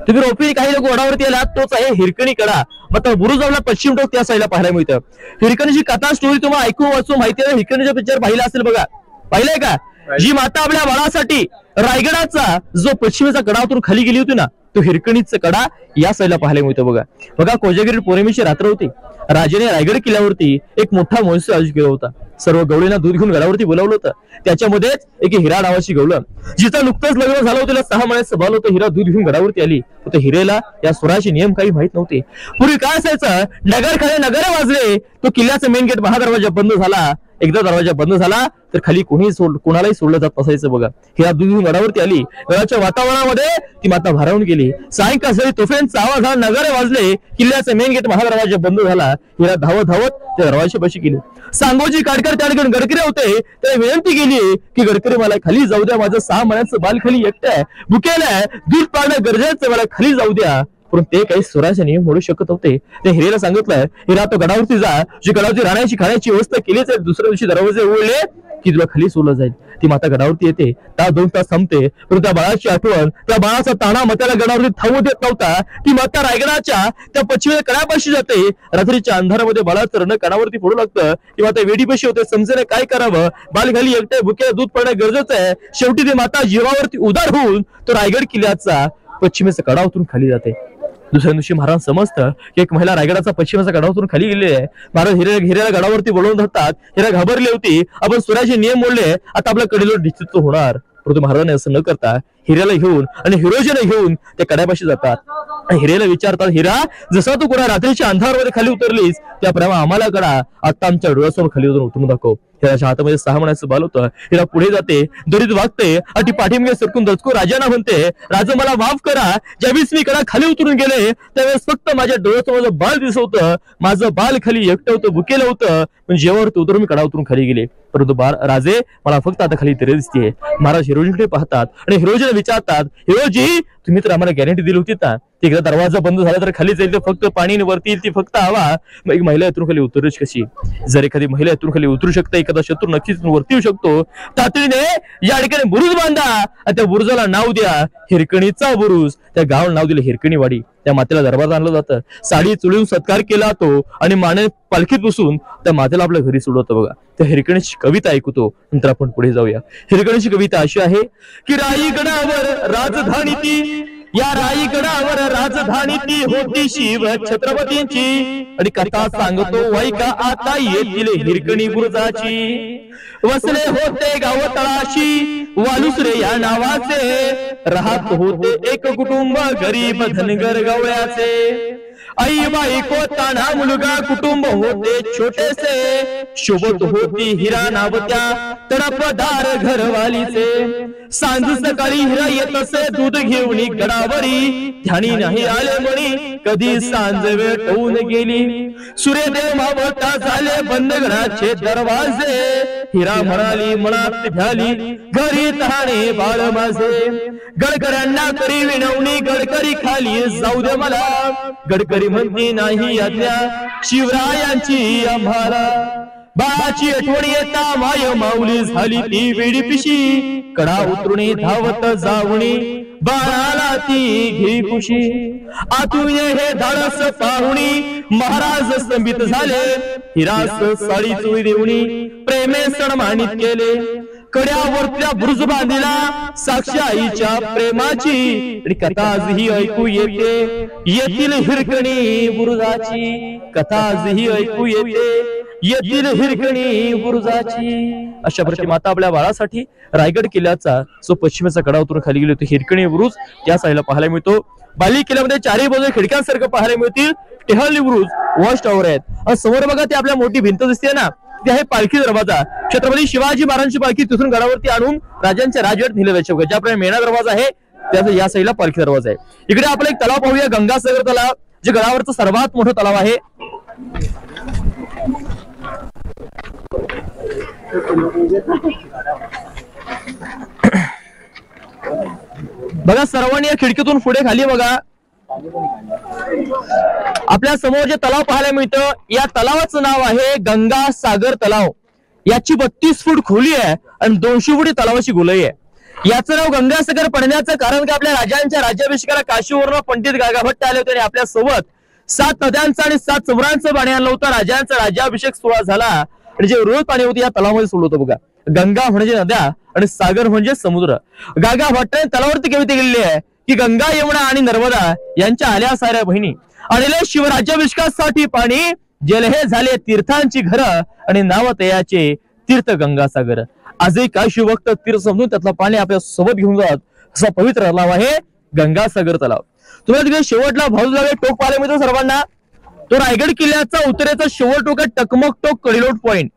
तुम्ही रोपी काही लोक वडावरती आलात, तोच आहे हिरकणी कडा. मात्र बुरुजावला पश्चिम टोक त्या साईडला पाहायला मिळतं. हिरकणीची कथा स्टोरी तुम्हाला ऐकून वाचून माहिती आहे. हिरकणीचा पिक्चर पाहिला असेल बघा, पाहिलंय का? जी माता आपल्या बाळासाठी रायगडाचा जो पश्चिमेचा कडातून खाली गेली होती ना, तो हिरकणीचा कडा या साईडला पाहायला मिळतो बघा. बघा कोजागिरी पौर्णिमेची रात्र होती. राजाने रायगड किल्ल्यावरती एक मोठा महोत्सव आयोजित केला होता. सर्व गवळींना दूध घेऊन गडावरती बोलावलं होतं. त्याच्यामध्येच एक हिरा नावाची गवळण, जिचं नुकतंच लग्न झालं होतं, 6 महिन्याचं बाल होतं. हिरा दूध घेऊन गडावरती आली. तर हिरेला या स्वराचे नियम काही माहित नव्हते. पूर्वी काय असायचं, नगर खाली नगर वाजले, तो किल्ल्याचा मेन गेट महादरवाजा बंद झाला. एकदा दरवाजा बंद झाला तर खाली कोणालाही सोडलं जात नसायचं बघा. हिरा दूध घेऊन गडावरती आली. गडाच्या वातावरणामध्ये ती माता भारावून गेली. सायंकाळ झाली, तोफेंचा आवाज झाला, नगर वाजले, किल्ल्याचा मेन गेट महादरवाजा बंद झाला. हिरा धावत त्या दरवाजाशी बशी गेली. सांगोजी काडकर त्या ठिकाणी गडकरी होते. त्याने विनंती केली की गडकरी मला खाली जाऊ द्या, माझं 6 महिन्याचं बाल खाली एकटं आहे, भुकेलं आहे, दूध पाळणं गरजेचं, मला खाली जाऊ द्या. परंतु ते काही स्वराचे नियम मोडू शकत होते. ते हिरेला सांगितलं, हिरा तो गडावरती जा, जी गडावरती राहण्याची खाण्याची व्यवस्था केलीच आहे. दुसऱ्या दिवशी दरवाजे उघडले की तुला खाली सोडलं जाईल. ती माता गडावरती येते, तास 2 तास थांबते, परंतु त्या बाळाची आठवण, त्या बाळाचा ताणा मात्याला गडावरती थांबू देत नव्हता. ती माता रायगडाच्या त्या पश्चिमेच्या कड्यापाशी जाते. रात्रीच्या अंधारामध्ये बाळाचं रडणं कानावरती पडू लागतं. ती माता वेडीपाशी होते, समजेने काय करावं. बाल घाली एकट्या भुक्याला दूध पडणं गरजेचं आहे. शेवटी ती माता जीवावरती उदार होऊन तो रायगड किल्ल्याचा पश्चिमेचा कडा उतरून खाली जाते. दुसऱ्या दिवशी महाराज समजतं की एक महिला रायगडाचा पश्चिमेचा गडावरून खाली गेलेली आहे. महाराज हिऱ्याला गडावरती बोलवून धरतात. हिरा घाबरली होती, आपण सूर्याचे नियम मोडले, आता आपल्या कडेलो निश्चित होणार. परंतु महाराजांनी असं न करता हिऱ्याला घेऊन आणि हिरोजीला घेऊन त्या कड्यापाशी जातात. आणि हिऱ्याला विचारतात, हिरा जसा तू कोणा रात्रीच्या अंधारामध्ये खाली उतरलीस त्याप्रमाणे आम्हाला कडा आता आमच्या डोळ्यासमोर खाली उतरून दाखव. हिराच्या हातामध्ये 6 महिन्याचं बाल होतं. हिरा पुढे जाते, दरीत वागते आणि ती पाठीमागे सरकून दचकू राजांना म्हणते, राजा मला माफ करा, ज्यावेळेस मी कडा खाली उतरून गेले त्यावेळेस फक्त माझ्या डोळ्यासमोर माझं बाल दिसत होतं. माझं बाल खाली एकटं होतं, भुकेलं होतं, पण जेव्हावरती उतरून मी कडा उतरून खाली गेले. परंतु राजे मला फक्त आता खाली तरी दिसते. महाराज हिरोजीकडे पाहतात आणि हिरोजीला विचारतात, हिरोजी तुम्ही तर आम्हाला गॅरंटी दिली होती ना, एकदा दरवाजा बंद झाला तर खाली जाईल, फक्त पाणी वरती येईल ती फक्त हवा. मग एक महिला यातून खाली उतरूच कशी? जर एखादी महिला यातून खाली उतरू शकते, एखादा शत्रू नक्कीच वरती येऊ शकतो. तातडीने या ठिकाणी बुरुज बांधा आणि त्या बुरुजाला नाव द्या हिरकणीचा बुरुज. त्या गावाला नाव दिलं हिरकणीवाडी. त्या मातेला दरबार आणलं जातं, साडी चुळून सत्कार केला तो आणि माने पालखीत बसून त्या मातेला आपल्या घरी सोडवतं. बघा त्या हिरकणीची कविता ऐकतो, नंतर आपण पुढे जाऊया. हिरकणीची कविता अशी आहे की राईगडावर राजधानी ती, या राईगडावर राजधानी ती होती शिव छत्रपतींची. आणि कथा सांगतो ऐका आता येथील हिरकणी बुरुजाची. वसले होते गाव तळाशी वालुसरे या नावाचे, राहत होते एक कुटुंब गरीब धनगर गवळ्याचे. आई बायको ताना मुलगा कुटुंब होते छोटेसे, शोभत होती हिरा नाव त्या तडपदार घरवालीचे. सांज सकाळी हिरा येत असे दूध घेऊन गडावरी, ध्यानी नाही आले म्हणी कधी सांज वेळ टवून गेली. सूर्यदेव मावळता झाले बंद गडाचे दरवाजे, हिरा म्हणाली मनात भ्याली घरी तहाने बाळ माझे. गडकऱ्यांना करी विनवणी गडकरी खाली जाऊ दे मला, गडकरी म्हणती नाही आज्ञा शिवरायांची आम्हाला. बाळाची आठवण येता माय माऊली झाली ती वेडी पिशी, कडा उतरुणी धावत जाऊनी बाळाला ती घे खुशी. आतून हे धाडस पाहुणी महाराज स्तंभित झाले, हिरास साडी चुळी देऊनी प्रेमे सन्मानित केले. कड्यावरच्या बुरुज बांधिला साक्षी आईच्या प्रेमाची, आणि कथा आजही ऐकू येते येथील हिरकणी बुरुजाची. कथा आजही ऐकू येते येथील हिरकणी बुरुजाची. अशा प्रकारे माता आपल्या बाळासाठी रायगड किल्ल्याचा जो पश्चिमेचा कडा उतरून खाली गेली होती हिरकणी बुरुज त्या साईडला पाहायला मिळतो. बाली किल्ल्यामध्ये चारही बाजूला खिडक्यांसारखं पाहायला मिळतील. टेहळणी बुरुज वॉच टॉवर आहेत. आणि समोर बघा ते आपल्या मोठी भिंत दिसते ना, ती आहे पालखी दरवाजा. छत्रपती शिवाजी महाराजांची पालखी तिथून गडावरती आणून राजांच्या राजवट नेलं जायचं. ज्याप्रमाणे मेणा दरवाजा आहे त्याचा या साईडला पालखी दरवाजा आहे. इकडे आपण एक तलाव पाहूया, गंगासागर तलाव, जे गडावरचं सर्वात मोठं तलाव आहे. बघा सर्वांनी या खिडकीतून पुढे खाली बघा, आपल्या समोर जे तलाव पाहायला मिळतं या तलावाचं नाव आहे गंगासागर तलाव. याची 32 फूट खोली आहे आणि 200 फूट तलावाची गोलाई आहे. याचं नाव गंगासागर पडण्याचं कारण की आपल्या राजांच्या राज्याभिषेकाला काशीवरून पंडित गागाभट्ट आले होते आणि आपल्या सोबत 7 नद्यांचं आणि 7 समुद्रांचं पाणी आणलं होतं. राजांचा राज्याभिषेक सोहळा झाला आणि जे रोज पाणी होते या तलावामध्ये सोडलं होतं. बघा गंगा म्हणजे नद्या आणि सागर म्हणजे समुद्र. गागाभट्टाने तलावावरती कविता केलेली आहे की गंगा यमुना आणि नर्मदा यांच्या आल्या साऱ्या बहिणी, आणले शिवराज्याभिषेकासाठी पाणी, जलहे झाले तीर्थांची घर आणि नाव तयाचे तीर्थ गंगासागर. आजही काही शिवभक्त तीर्थ समजून त्यातलं पाणी आपल्या सोबत घेऊन जात असा पवित्र तलाव आहे गंगासागर तलाव. तुम्हाला तिकडे शेवटला भाऊजलावे टोक पाहायला मिळतो सर्वांना. तो रायगड किल्ल्याचा उत्तरेचा शेवट टोक आहे टकमक टोक कडिलोट पॉइंट.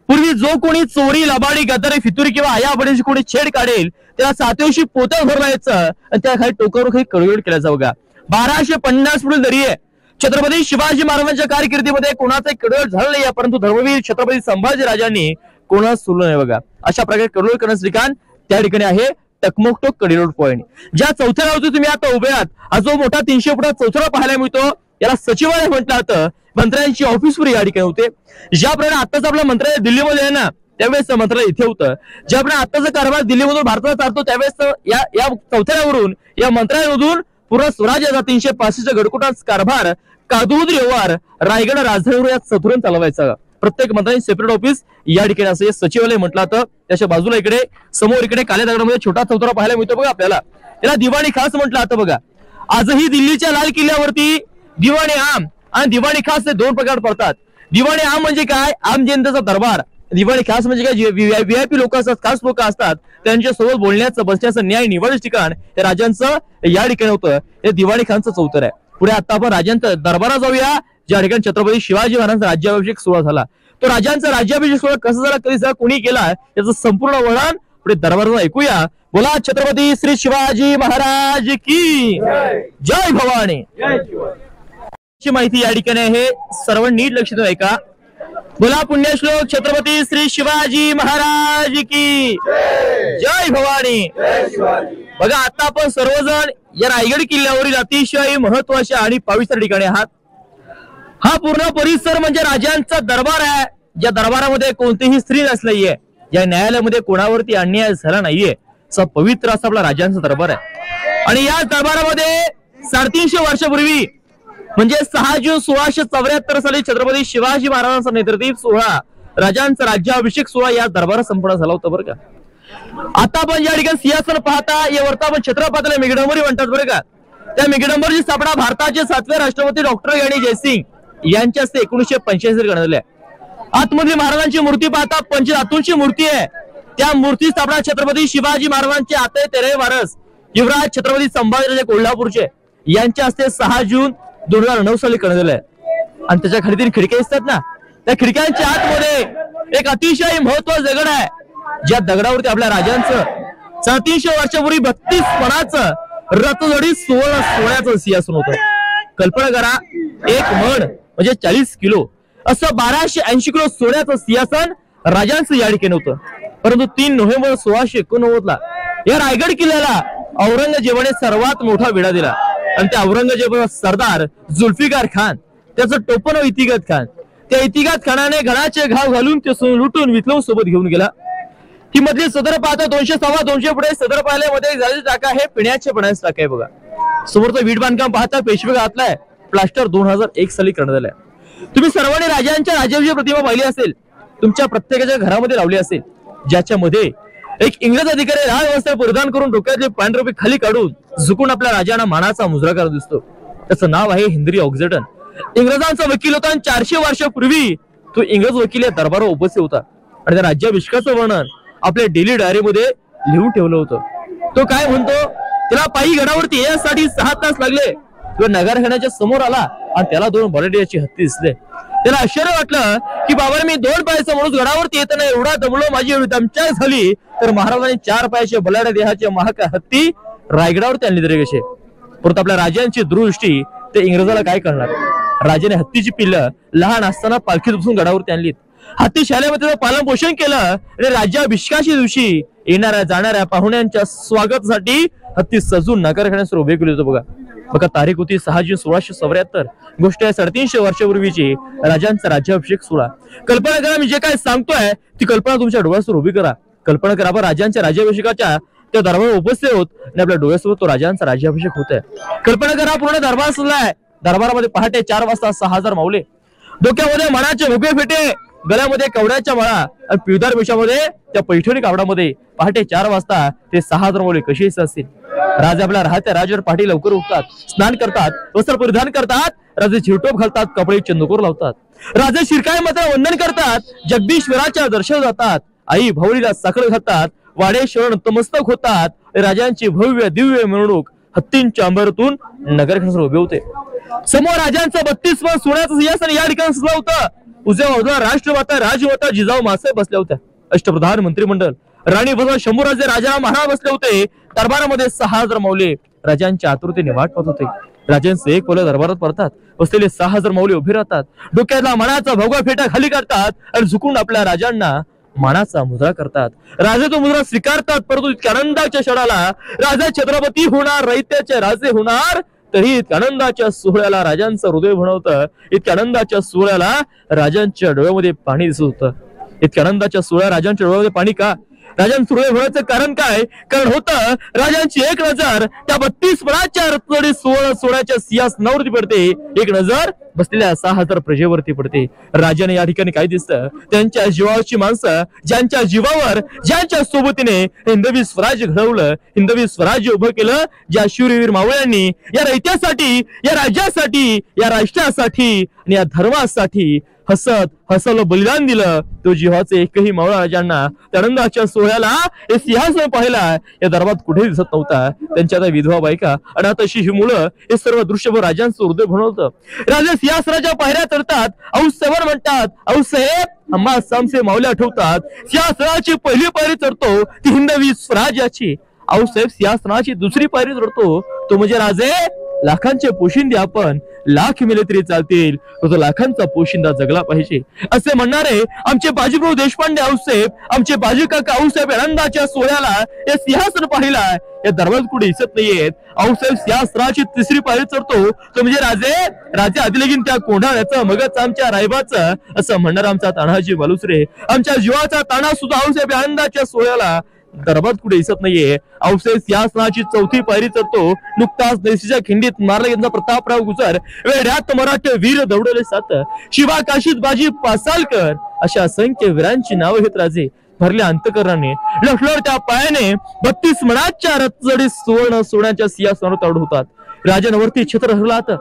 पूर्वी जो कोणी चोरी लबाडी गदारी फितुरी किंवा आयाबडीची कोणी छेड काढेल त्याला 700 पोत्या भरवायचं आणि त्या खाली टोकावर काही कडिलोट केल्याचा. बघा 1250 फूट दरी आहे. छत्रपती शिवाजी महाराजांच्या कारकिर्दीमध्ये कोणाचा कडिलोट झालं नाही, परंतु धर्मवीर छत्रपती संभाजी राजांनी कोणाच सोडलं नाही. बघा अशा प्रकारे कडिलोट करण्याचं ठिकाण त्या ठिकाणी आहे टकमोक कडेलोट पॉईंट. ज्या चौथऱ्यावरती तुम्ही आता उभे आहात, हा जो मोठा 300 फुटाचा चौथरा पाहायला मिळतो, याला सचिवालय म्हटलं जातं. मंत्र्यांची ऑफिसवर या ठिकाणी होते. ज्याप्रमाणे आताच आपलं मंत्रालय दिल्लीमध्ये आहे ना, त्यावेळेस मंत्रालय इथे होतं. ज्याप्रमाणे आताचा कारभार दिल्लीमधून भारताला चालतो, त्यावेळेस या चौथऱ्यावरून, या मंत्रालयामधून पूर्ण स्वराज्याचा 365 गडकोटाचा कारभार, कागदोपत्री व्यवहार रायगड राजधानीवर या चतुर्याने चालवायचा. प्रत्येक मंत्र्यांनी सेपरेट ऑफिस या ठिकाणी असं सचिवालय म्हटलं जातं. त्याच्या बाजूला इकडे समोर इकडे काल्या दगडामध्ये छोटा चौथरा पाहायला मिळतो बघा आपल्याला. त्याला दिवाणी खास म्हटलं जातं बघा. आजही दिल्लीच्या लाल किल्ल्यावरती दिवाणी आम आणि दिवाणी खास हे दोन प्रकार पडतात. दिवाणी आम म्हणजे काय? आम जनतेचा दरबार. दिवाणी खास म्हणजे काय? जे व्हीआयपी लोक असतात, खास लोक असतात, त्यांच्यासोबत बोलण्याचं बसण्याचं न्याय निवडच ठिकाण हे राजांचं या ठिकाणी होतं. हे दिवाणी खानचं चौतर आहे. पुढे आता आपण राजांच्या दरबारात जाऊया, ज्या ठिकाणी छत्रपती शिवाजी महाराजांचा राज्याभिषेक सोहळा झाला. तो राजांचा राज्याभिषेक सोहळा कसा झाला, कधी झाला, कोणी केला, याचं संपूर्ण वर्णन पुढे दरबारात ऐकूया. बोला छत्रपती श्री शिवाजी महाराज की जय भवानी. माहिती या ठिकाणी आहे, सर्व नीट लक्ष देऊन ऐका. बोला पुण्यश्लोक छत्रपती श्री शिवाजी महाराज की जय भवानी. बघा आता आपण सर्वजण या रायगड किल्ल्यावरील अतिशय महत्वाच्या आणि पवित्र ठिकाणी आहात. हा पूर्ण परिसर म्हणजे राजांचा दरबार आहे. ज्या दरबारामध्ये कोणतीही स्त्री नसलीये, या न्यायालयामध्ये कोणावरती अन्याय झाला नाहीये, असा पवित्र असा आपला राजांचा दरबार आहे. आणि या दरबारामध्ये 350 वर्षापूर्वी म्हणजे 6 जून 1674 साली छत्रपती शिवाजी महाराजांचा नेतृत्व सोहळा, राजांचा राज्याभिषेक सोहळा या दरबारात संपूर्ण झाला होता बरं का. आता आपण या ठिकाणी सिंहासन पाहता, यावरता आपण छत्रपतीला मेघडंबरी म्हणतात बरं का. त्या मेघडंबरीची स्थापना भारताचे 7वे राष्ट्रपती डॉक्टर राणी जयसिंग यांच्या हस्ते 1985 करण्यात आली. आतमधली महाराजांची मूर्ती पाहता पंचधातूंची मूर्ती आहे. त्या मूर्ती स्थापना छत्रपती शिवाजी महाराजांचे आते 13वे वारस युवराज छत्रपती संभाजीराजे कोल्हापूरचे यांच्या हस्ते 6 जून 2009 साली करण्यात आले. आणि त्याच्या खाली 3 खिडक्या दिसतात ना, त्या खिडक्यांच्या आतमध्ये एक अतिशय महत्वाचं दगड आहे, ज्या दगडावरती आपल्या राजांचं 350 वर्षापूर्वी 32 पणाचं रथजडी सोहळ्याचं सिंहासन होतं. कल्पना करा, एक मण म्हणजे 40 किलो असं 1280 किलो सोन्याचं सिंहासन राजांचं या ठिकाणी होतं. परंतु 3 नोव्हेंबर 1689 या रायगड किल्ल्याला औरंगजेबाने सर्वात मोठा वेढा दिला. आणि त्या औरंगजेबाचा सरदार जुल्फिकार खान, त्याचं टोपण इतिगत खान, त्या इतिगत खानाने घणाचे घाव घालून ते लुटून वितलवून सोबत घेऊन गेला. ही मधली सदर पाहता 200 पुढे सदर पाहिल्यामध्ये झालेली टाका आहे पिण्याचे पाण्याची टाका आहे बघा. समोरचं वीट बांधकाम पाहता पेशवे घातलाय, प्लास्टर 2001 साली करण्यात आलाय. तुम्ही सर्वांनी राजांच्या राज्याभिषेक प्रतिमा पाहिली असेल, तुमच्या प्रत्येकाच्या घरामध्ये लावली असेल, ज्याच्यामध्ये एक इंग्रज अधिकारी लाल वस्त्र परिधान करून डोक्यातले पांढरे खाली काढून झुकून आपल्या राजांना मानाचा मुजरा करत दिसतो. त्याचं नाव आहे हेनरी ऑक्झटन. इंग्रजांचा वकील होता आणि 400 वर्षापूर्वी तो इंग्रज वकील या दरबारावर उपस्थित होता. आणि त्या राज्याभिषेकाचं वर्णन आपल्या डेली डायरीमध्ये लिहून ठेवलं होतं. तो काय म्हणतो, त्याला पायी गडावरती येण्यासाठी 6 तास लागले. तो नगरखान्याच्या समोर आला आणि त्याला 2 बलाढ्याची हत्ती दिसले. त्याला आश्चर्य वाटलं की बाबा मी 2 पायाचा माणूस गडावरती येताना एवढा दमलो, माझी एवढी दमछाक झाली, तर महाराजांनी 4 पायाच्या बलाढ्या देहाच्या महाका हत्ती रायगडावरती आणली तरी कसे. परंतु आपल्या राजांची दृष्टी ते इंग्रजाला काय करणार. राजाने हत्तीची पिल्लं लहान असताना पालखीत बसून गडावरती आणलीत. हत्ती शाळेमध्ये पालन पोषण केलं आणि राज्याभिषेकाच्या दिवशी येणाऱ्या जाणाऱ्या पाहुण्यांच्या स्वागतासाठी हत्ती सजून नगरखान्यासमोर उभे केले होते बघा. बघा तारीख होती 6 जून 1674. गोष्ट आहे 350 वर्षापूर्वीची राजांचा राज्याभिषेक सोहळा. कल्पना करा, मी जे काय सांगतोय ती कल्पना तुमच्या डोळ्यासमोर उभी करा. कल्पना करा आपण राजांच्या राज्याभिषेकाच्या त्या दरबारावर उपस्थित होत आणि आपल्या डोळ्यासमोर तो राजांचा राज्याभिषेक होत आहे. कल्पना करा पूर्ण दरबार सजलाय. दरबारामध्ये पहाटे 4 वाजता 6000 माऊले, डोक्यामध्ये मणाचे भोगे फेटे, गळ्यामध्ये कवड्याच्या माळा आणि पिवदार वेशामध्ये त्या पैठणी कावडामध्ये पहाटे 4 वाजता ते 6000 माऊले कशी असतील. राजा आपल्या राहत्या राजावर पहाटे लवकर उठतात, स्नान करतात, वस्त्र परिधान करतात, राजे झिरटोप घालतात, कपडे चंदकोर लावतात, राजे शिरकाय मात्र वंदन करतात, जगदीश्वराच्या दर्शन जातात, आई भाऊलीला साखर घालतात, वाडे शरण नतमस्तक होतात. राजांची भव्य दिव्य मिरवणूक हत्तींच्या अंबरातून नगरखान्यासमोर उभे होते. समोर राजांचं 32 पण सोन्याचं सिंहासन या ठिकाणी सजलं होतं. उजव्या बाजूला राष्ट्रमाता राजमाता जिजाऊ मासाहेब बसल्या होत्या. अष्टप्रधान मंत्रिमंडळ, राणी बसवा शंभूराजे राजाराम महाराज बसले होते. दरबारामध्ये 6000 माऊले राजांच्या आतुरतेने वाट पाहत होते. राजांचे एक पाऊल दरबारात पडतात, बसलेले 6000 माऊले उभे राहतात, डोक्यातला मनाचा भोगा फेटा खाली काढतात आणि झुकून आपल्या राजांना मानाचा मुद्रा करतात. राजे तो मुद्रा स्वीकारतात. परंतु इतक्या आनंदाच्या क्षणाला राजा छत्रपती होणार, रयतेचे राजे होणार, तरी इतक्या आनंदाच्या सोहळ्याला राजांचं हृदय भणवतं. इतक्या आनंदाच्या सोहळ्याला राजांच्या डोळ्यामध्ये पाणी दिसत होतं. इतक्या आनंदाच्या सोहळ्या राजांच्या डोळ्यामध्ये पाणी का? राजांचं हृदय भरण्याचं कारण काय? कारण होतं राजांची एक नजर त्या 32 मणाच्या रत्नजडीत सोन्याच्या सिंहासनावरती पडते. एक नजर बसलेल्या 6000 प्रजेवरती पडते. राजाने या ठिकाणी काय दिसतं? त्यांच्या जीवावरची माणसं, ज्यांच्या जीवावर, ज्यांच्या सोबतीने हिंदवी स्वराज्य घडवलं, हिंदवी स्वराज्य उभं केलं, ज्या शूरवीर मावळ्यांनी या रयत्यासाठी, या राज्यासाठी, या राष्ट्रासाठी आणि या धर्मासाठी हसलं बलिदान दिलं, तो जीवाचे एकही मावळा राजांना त्या आनंदाच्या सोहळ्याला हे सिंहासन पाहिला या दरबारात कुठेही दिसत नव्हता. त्यांच्या त्या विधवा बायका आणि तशी ही मुलं, हे सर्व दृश्य राजांचं हृदय भरवतं. राजे सिंहासनाच्या पायऱ्या चढतात. औसेवर म्हणतात, औसाहेब आम्हा सामसे मावल्या आठवतात. सिंहासनाची पहिली पायरी चढतो ती हिंदवी स्वराज्याची. औसाहेब सिंहासनाची दुसरी पायरी चढतो तो म्हणजे राजे लाखांचे पोशिंदे. आपण लाख मिले तरी चालतील, तो लाखांचा पोशिंदा जगला पाहिजे असे म्हणणारे आमचे बाजीप्रभू देशपांडे औसाहेब, आमचे बाजी काका औसाहेब आनंदाच्या सोहळ्याला हे सिंहासन पाहिला या दरबारात कुठे दिसत नाहीयेत. औसाहेब सिंहासनाची तिसरी पायरी चढतो तो म्हणजे राजे आदिलगीन त्या कोंढाण्याचं, मगच आमच्या रायबाचं असं म्हणणार आमचा तानाजी बालुसरे. आमच्या जीवाचा ताना सुद्धा औसाहेब आनंदाच्या सोहळ्याला दरबारात कुठे दिसत नाहीये. औसाहेब सिंहासनाची चौथी पायरी चढतो. नुकताच देशीच्या खिंडीत मारला यांचा प्रतापराव गुजर, वेड्यात मराठे वीर दौडले सात, शिवा काशीत बाजी पासालकर, अशा असंख्य वीरांची नावं घेत राजे भरल्या अंतकरणाने लखलर त्या पायाने 32 मणाच्या रत्नजडीत सुवर्ण सोन्याच्या सिंहासनावर ताडू होतात. राजांवरती छत्र हरलात.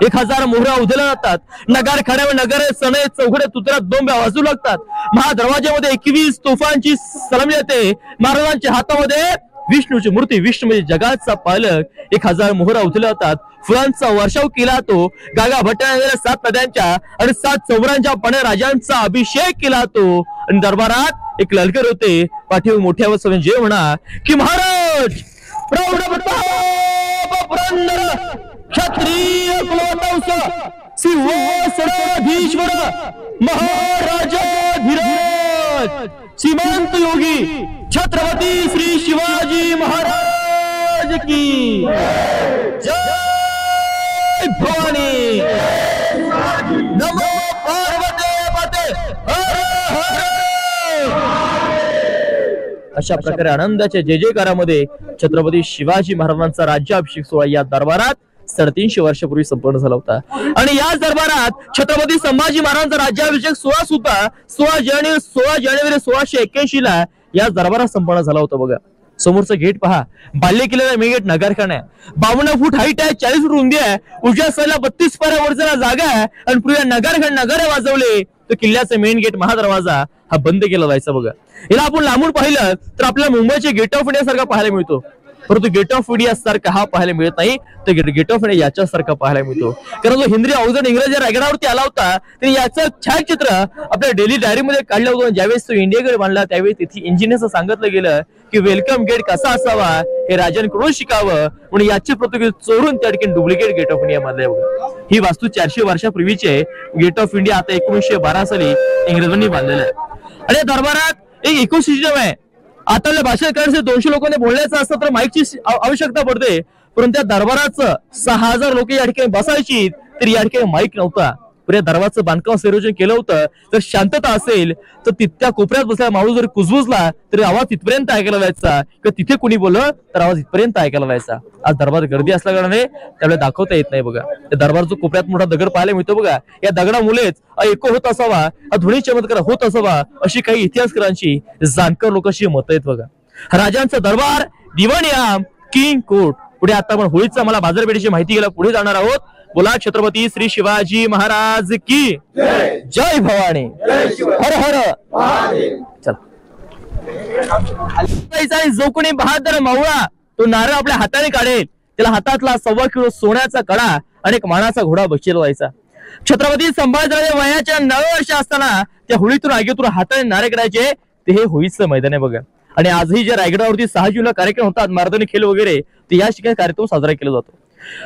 1000 मोहऱ्या उधळल्या जातात. नगार खाड्यावर नगर सणे चौघडे तुतऱ्यात दोंब्या वाजू लागतात. महादरवाज्यामध्ये 21 तोफांची सलामी येते. महाराजांच्या हातामध्ये विष्णूची मूर्ती, विष्णू म्हणजे जगाचा पालक. 1000 मोहरा उधळल्या जातात. फुलांचा वर्षाव केला तो. गागा भट्ट्याने 7 नद्यांच्या आणि 7 चौरांच्या पाण्याने राजांचा अभिषेक केला तो. आणि दरबारात एक ललकर होते. पाठीवर मोठ्या वसवे जे म्हणा की महाराज प्रौढ प्रताप पुरंदर क्षत्रिय कुलवंश सिंहासनाधीश्वर महाराजाधिराज सीमांत योगी छत्रपती श्री शिवाजी महाराज की जय भवानी. नमो पार्वती पते हर हर. अशा प्रकारे आनंदाच्या जय जयकारामध्ये छत्रपती शिवाजी महाराजांचा राज्याभिषेक सोहळा या दरबारात 350 वर्षापूर्वी संपन्न झाला होता. आणि याच दरबारात छत्रपती संभाजी महाराजांचा राज्याभिषेक सोहळा सुद्धा 16 जानेवारी 1681 ला या दरबारात संपन्न झाला होता. बघा समोरचं गेट पहा, बाल्य किल्ल्याला मेन गेट नगारखाना आहे. 52 फूट हाईट आहे, 40 फूट रुंदी आहे. उजव्या साईडला 32 पायऱ्या वरचा जागा आहे. आणि पुढे नगारे वाजवले तर किल्ल्याचा मेन गेट महादरवाजा हा बंद केला जायचा. बघा याला आपण लांबून पाहिलं तर आपल्याला मुंबईचे गेट ऑफ इंडिया सारखा पाहायला मिळतो, परंतु गेट ऑफ इंडिया सारखा हा पाहायला मिळत नाही. तर गेट ऑफ इंडिया याच्यासारखा पाहायला मिळतो. कारण जो हिंद्री अवजड इंग्रजी रायगडावरती आला होता ते याचं छायाचित्र आपल्या डेली डायरी मध्ये काढलं होतं. ज्यावेळेस तो इंडिया गेट बांधला त्यावेळेस तिथे इंजिनियरचं सांगितलं गेलं की वेलकम गेट कसा असावा हे राजांकडून शिकावं, म्हणून याची प्रतिकृती चोरून त्या ठिकाणी डुप्लिकेट गेट ऑफ इंडिया बांधले. ही वास्तू 400 वर्षापूर्वीची आहे. गेट ऑफ इंडिया आता 1912 साली इंग्रजांनी बांधलेलं आहे. आणि दरबारात एक इकोसिस्टम आहे. आता भाषण करण्यासाठी 200 लोकांनी बोलण्याचं असतं तर माईकची आवश्यकता पडते, परंतु त्या दरबाराचं 6000 लोक या ठिकाणी बसायची तर या ठिकाणी माईक नव्हता. या दरबाराचं बांधकाम संयोजन केलं होतं. जर शांतता असेल तर तिथल्या कोपऱ्यात बसलेला माणूस जरी कुजबुजला तरी आवाज तिथपर्यंत ऐकायला जायचा, किंवा तिथे कोणी बोललं तर आवाज इथपर्यंत ऐकायला जायचा. आज दरबार गर्दी असल्या कारणाने त्यावेळेला दाखवता येत नाही. बघा त्या दरबारचा कोपऱ्यात मोठा दगड पाहायला मिळतो. बघा या दगडामुळेच एको होत असावा, ध्वनी चमत्कार होत असावा अशी काही इतिहासकारांची जाणकार लोकांची मत आहेत. बघा राजांचा दरबार, दिवाणयाम, किंग कोर्ट. पुढे आता आपण होळीचा मला बाजारपेठेची माहिती घ्यायला पुढे जाणार आहोत. बोला छत्रपती श्री शिवाजी महाराज की जय भवानी. हर हर. चला जो कोणी बहादर मावळा तो नारळ आपल्या हाताने काढेल त्याला हातातला 1.25 किलो सोन्याचा कडा आणि एक मानाचा घोडा बक्षीला व्हायचा. छत्रपती संभाजीराजे वयाच्या 9 वर्ष असताना त्या होळीतून आगीतून हाताने नारे करायचे ते हे होळीचं मैदान आहे. बघा आणि आजही ज्या रायगडावरती 6 जूनला कार्यक्रम होतात मारदानी खेळ वगैरे ते या ठिकाणी कार्यक्रम साजरा केला जातो.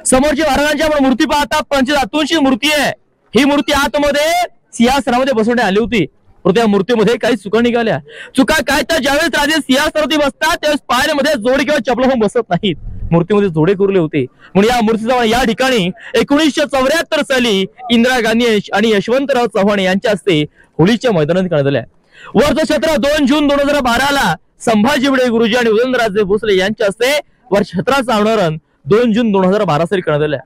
समोरची महाराजांची आपण मूर्ती पाहता पंचधातूंची मूर्ती आहे. ही मूर्ती आतमध्ये सिंहासनामध्ये बसवण्यात आली होती. परंतु या मूर्तीमध्ये काही चुका निघाल्या. चुका काय तर ज्यावेळेस राजे सिंहासनावरती बसतात त्यावेळेस पायामध्ये जोडे किंवा चपला होऊन बसत नाहीत, मूर्तीमध्ये जोडे कोरले होते. म्हणून या मूर्तीचा या ठिकाणी 1974 साली इंदिरा गांधी आणि यशवंतराव चव्हाण यांच्या हस्ते होळीच्या मैदानात करण्यात आल्या. वर्ष 2 जून 2012 संभाजी भिडे गुरुजी आणि उदयनराजे भोसले यांच्या हस्ते वर्ष 17चा अनावरण 2 जून 2012 साली करण्यात आल्या.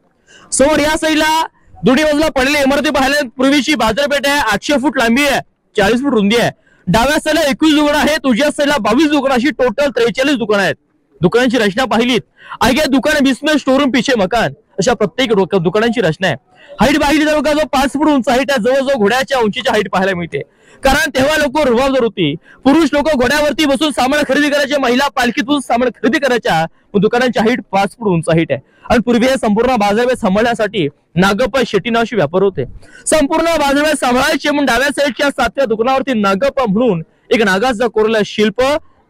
समोर या साईडला दोन्ही बाजूला पडलेली इमारती पाहिल्या. पूर्वीची बाजारपेठ आहे, 800 फूट लांबी आहे, 40 फूट रुंदी आहे. डाव्या साईडला 21 दुकानं आहेत, उजव्या साईडला 22 दुकानं, अशी टोटल 43 दुकानं आहेत. दुकानांची रचना पाहिलीत, आगे दुकान बिझनेस स्टोरूम पीछे मकान, अशा प्रत्येक दुकानांची रचना आहे. हाईट पाहिली तर बघा, जो 5 फूट उंच हाईट आहे, जवळजवळ घोड्याच्या उंचीची हाईट पाहायला मिळते. कारण तेव्हा लोक रुबाबदार होती. पुरुष लोक घोड्यावरती बसून सामान खरेदी करायचे, महिला पालखीत बसून सामान खरेदी करायच्या. दुकानांची हाईट 5 फूट उंच हाईट आहे. आणि पूर्वी हे संपूर्ण बाजारपेठ सांभाळण्यासाठी नागप्पा शेट्टी नावाचे व्यापार होते. संपूर्ण बाजारपेठ सांभाळायचे म्हणून डाव्या साईडच्या 7व्या दुकानावरती नागप्पा म्हणून एक नागाचा कोरलेला शिल्प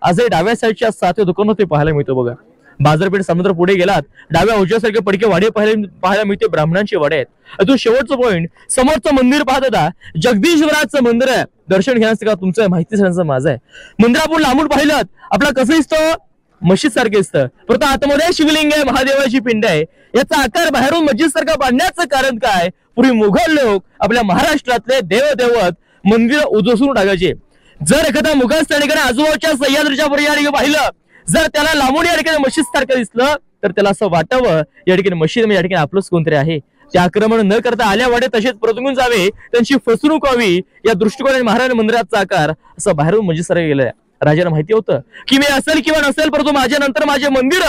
आजही डाव्या साईडच्या 7व्या दुकानावरती पाहायला मिळतो. बघा, बाजारपेठ समुद्र पुढे गेलात, डाव्या उजव्यासारखे पडके वाडे पाहायला मिळते, ब्राह्मणांचे वाडे आहेत. अजून शेवटचं पॉईंट, समोरचं मंदिर पाहत होता, जगदीश्वराचं मंदिर आहे. दर्शन घेण्याचं का तुमचं माहिती सांगण्याचं माझं आहे. मंदिर आपण लांबून पाहिलं आपला कसं दिसतं, मशीद सारखे दिसतं, परंतु आतमध्ये शिवलिंग आहे, महादेवाची पिंड आहे. याचा आकार बाहेरून मस्जिद सारखा बांधण्याचं कारण काय, पूर्वी मुघल लोक आपल्या महाराष्ट्रातले देवदेवत मंदिर उद्ध्वसून टाकायचे. जर एखादा मुघल सैनिकाने आजूबाजूच्या सह्याद्रीच्या पर्याय पाहिलं, जर त्याला लांबून या ठिकाणी मशीद सारखं दिसलं तर त्याला असं वाटावं या ठिकाणी मशीद या ठिकाणी आपलंच कोणतरी आहे. ते आक्रमण न करता आल्या वाडे तसेच परत निघून जावे, त्यांची फसवणूक व्हावी या दृष्टिकोनाने महाराज मंदिराचा आकार असं बाहेरून मस्जिद सारखं गेलाय. राजाला माहिती होतं की मी असेल किंवा नसेल, परंतु माझ्या नंतर माझे मंदिर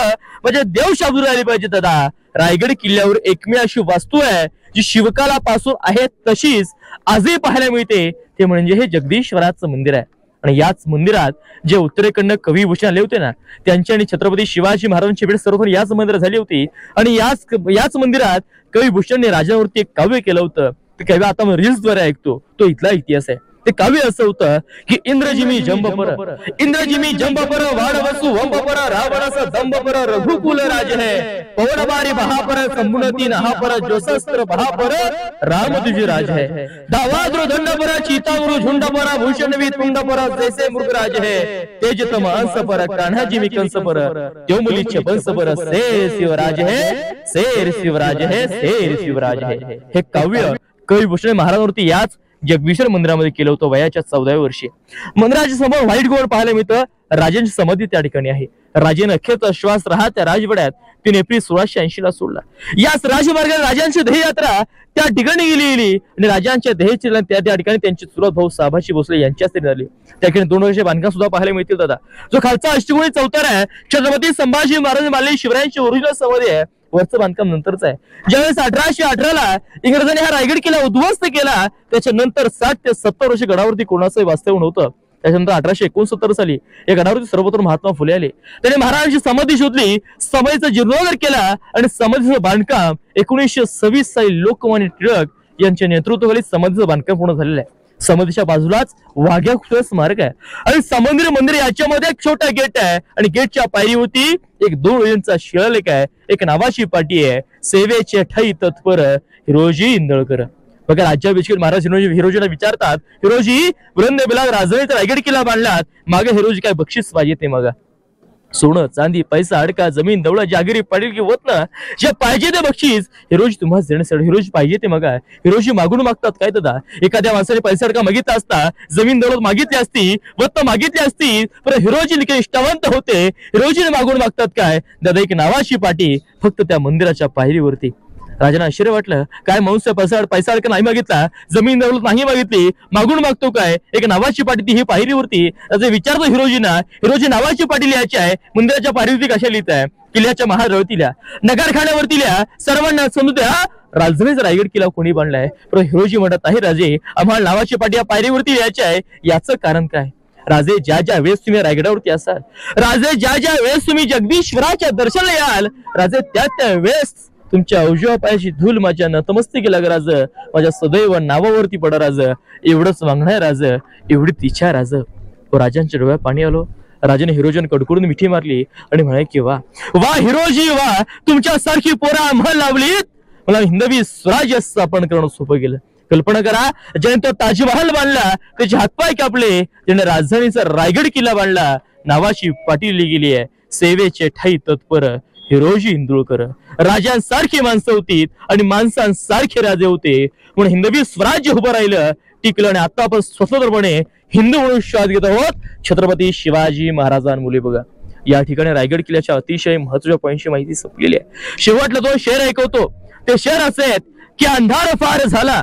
म्हणजे देव शाबूर राहिले पाहिजे. दादा, रायगड किल्ल्यावर एकमेव अशी वास्तू आहे जी शिवकालापासून आहे तशीच आजही पाहायला मिळते, ते म्हणजे हे जगदीश्वराचं मंदिर आहे. आणि याच मंदिरात जे उत्तरेकडनं कविभूषण आले होते ना, त्यांची आणि छत्रपती शिवाजी महाराजांची भेट सर्वप्रथम याच मंदिरात झाली होती. आणि याच मंदिरात कविभूषणने राजावरती एक काव्य केलं होतं. ते काव्य आता आपण रील्स द्वारे ऐकतो, तो इथला इतिहास आहे. ते काव्य असं होतं की इंद्रजिमी जंबपर वाडवसु वंबपर रावणाचा दंबपर रघुकुल राज है, पवनबारी बहापर संबुनती नहापर जोशस्त्र बहापर राम तुझे राज है, दावाद्र दंडपर चीतावरु झुंडपर भूषणवी तुंडपर जैसे मृगराज है, तेजतम अंसपर कान्हाजिमी कंसपर त्योमुलीच्छ बंसपर शेर शिवराज है, शेर शिवराज है, शेर शिवराज है. हे काव्य कविभूषण महाराजांवरती याच जगदीश्वर मंदिरामध्ये केलं होतं वयाच्या 14व्या वर्षी. मंदिराच्या समोर व्हाईट गोल्ड पाहायला मिळतं. राजांची समाधी त्या ठिकाणी आहे. राजेने अखेरचा श्वास राहत त्या राजवाड्यात 3 एप्रिल 1680 ला सोडला. याच राजमार्गाने राजांची देहयात्रा त्या ठिकाणी गेली आणि राजांच्या देहाची त्या ठिकाणी त्यांचे चुलत भाऊ साभाजी भोसले यांच्या हस्ते झाली. त्या ठिकाणी 2 वर्षे बांधकाम सुद्धा पाहायला मिळतील. दादा, जो खालचा अष्टकोनी चौतार आहे, छत्रपती संभाजी महाराज मानलेली शिवरायांची ओरिजिनल समाधी आहे. वरचं बांधकाम नंतरच आहे. ज्यावेळेस 1818 इंग्रजांनी हा रायगड किल्ला उद्ध्वस्त केला, त्याच्यानंतर 60 ते 70 वर्ष गडावरती कोणाचंही वास्तव्य नव्हतं. त्याच्यानंतर 1869 साली या गडावरती सर्वत्र महात्मा फुले आले. त्यांनी महाराजांची समाधी शोधली, समाधीचा जीर्णोद्धार केला आणि समाधीचं बांधकाम 1926 साली लोकमान्य टिळक यांच्या नेतृत्वाखाली समाधीचं बांधकाम पूर्ण झालेलं आहे. समाधीच्या बाजूलाच वाघ्या खुलं स्मारक आहे आणि समंदिर मंदिर याच्यामध्ये एक छोटा गेट आहे आणि गेटच्या पायरीवरती एक 2 ओळींचा शिलालेख आहे. एक नावाची पाटी आहे, सेवेचे ठाई तत्पर हिरोजी इंदळकर. बघा, राज्याभिषेक महाराज हिरोजीला विचारतात, हिरोजी वृंद बिलाग राजधानीचा रायगड किल्ला बांधलात, मागे हिरोजी काय बक्षीस पाहिजे ते मागा. सोनं चांदी पैसा अडका जमीन दौलत जागिरी पडेल की होत ना, जे पाहिजे ते बक्षीस हिरोजी तुम्हाला देण्यासाठी हिरोजी पाहिजे ते मगा. हिरोजी मागून मागतात काय दादा? एखाद्या माणसाने पैसा अडका मागितला असता, जमीन दौलत मागितली असती, वत्त मागितली असती, पण हिरोजी निष्ठावंत होते, हिरोजीने मागून मागतात काय दादा? एक नावाची पाटी फक्त त्या मंदिराच्या पायरीवरती. राजांना आश्चर्य वाटलं, काय माणूस पैसा अडका नाही मागितला, जमीन दौलत नाही मागितली, मागून मागतो काय? एक नावाची पाटी ती ही पायरीवरती. राजा विचारतो हिरोजीना, हिरोजी नावाची पाटी लिहायची आहे, मंदिराच्या पायरीवरती कशा लिहित आहे? किल्ल्याच्या महारवती लिहा, नगरखान्यावरती लिहा, सर्वांना समजू द्या राजधानीचा रायगड किल्ला कोणी बांधलाय. पण हिरोजी म्हणत आहे, राजे आम्हाला नावाची पाटी या पायरीवरती लिहायची आहे. याचं कारण काय? राजे ज्या वेळेस तुम्ही रायगडावरती असाल, राजे ज्या वेळेस तुम्ही जगदीश्वराच्या दर्शनाला याल, राजे त्या वेळेस तुमच्या उजव्या पायाची धूल माझ्या नतमस्तकी लाग राज, माझ्या सदैव नावावरती पड राज, एवढंच मागणार राज, एवढी तिच्या राज. राजांच्या डोळ्यात पाणी आलो. राजाने हिरोजीने कडकडून मिठी मारली आणि म्हणाले की वा वा हिरोजी वा, तुमच्यासारखी पोरं आम्हाला लावलीत, मला हिंदवी स्वराज्य स्थापन करणं सोपं गेलं. कल्पना करा, ज्याने तो ताजमहाल बांधला, त्याचे हातपाय कापले, ज्याने राजधानीचा रायगड किल्ला बांधला, नावाची पाठी गेली आहे सेवेचे ठाई तत्पर हिरोजी इंदुळकर. राजांसारखी माणसं होती आणि माणसांसारखे राजे होते, म्हणून हिंदवी स्वराज्य उभं राहिलं, टिकलं आणि आता आपण स्वतंत्रपणे हिंदू म्हणून श्वास घेत आहोत. छत्रपती शिवाजी महाराजांमुळे बघा. या ठिकाणी रायगड किल्ल्याच्या अतिशय महत्वाच्या पॉईंटची माहिती संपलेली आहे. शेवटला तो शेर ऐकवतो. ते शेर असे आहेत की अंधार फार झाला,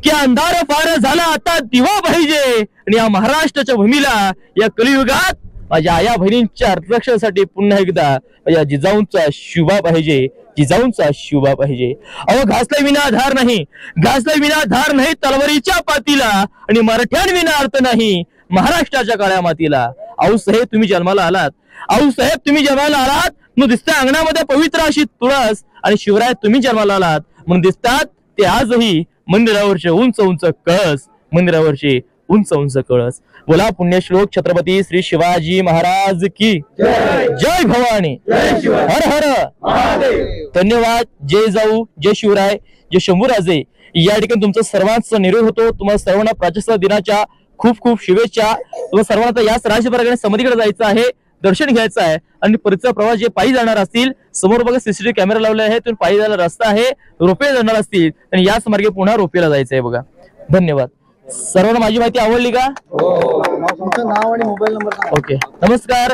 की अंधार फार झाला, आता दिवा पाहिजे, आणि या महाराष्ट्राच्या भूमीला या कलियुगात माझ्या आया बहिणींच्या रक्षणासाठी पुन्हा एकदा माझ्या जिजाऊंचा शुभा पाहिजे, जिजाऊंचा शुभा पाहिजे. अहो घासला विना धार नाही, घासला विना धार नाही तलवारीच्या पातीला, आणि मराठ्यांविना अर्थ नाही महाराष्ट्राच्या काळ्या मातीला. आऊसाहेब तुम्ही जन्माला आलात, आऊसाहेब तुम्ही जन्माला आलात म्हणून दिसतं अंगणामध्ये पवित्र अशी तुळस, आणि शिवराय तुम्ही जन्माला आलात म्हणून दिसतात ते आजही मंदिरावरचे उंच उंच कळस, मंदिरावरचे उंच उंच कळस. बोला पुण्यश्लोक छत्रपती श्री शिवाजी महाराज की जय भवानी, हर हर धन्यवाद. जय जाऊ, जय शिवराय, जय शंभूराजे. या ठिकाणी तुमचं सर्वांचा निरोप होतो. तुम्हाला सर्वांना प्रजासत्ताक दिनाच्या खूप खूप शुभेच्छा. तुम्हाला सर्वांना याच राजमार्गाने समाधीकडे जायचं आहे, दर्शन घ्यायचं आहे, आणि परतचा प्रवास जे पायी जाणार असतील, समोर बघा सीसीटीव्ही कॅमेरा लावले आहे, तुम्ही पायी जायला रस्ता आहे, रोपे जाणार असतील आणि याच मार्गे पुन्हा रोपेला जायचं आहे बघा. धन्यवाद. सर्वांना माझी माहिती आवडली का? नाव आणि मोबाईल नंबर. ओके. नमस्कार.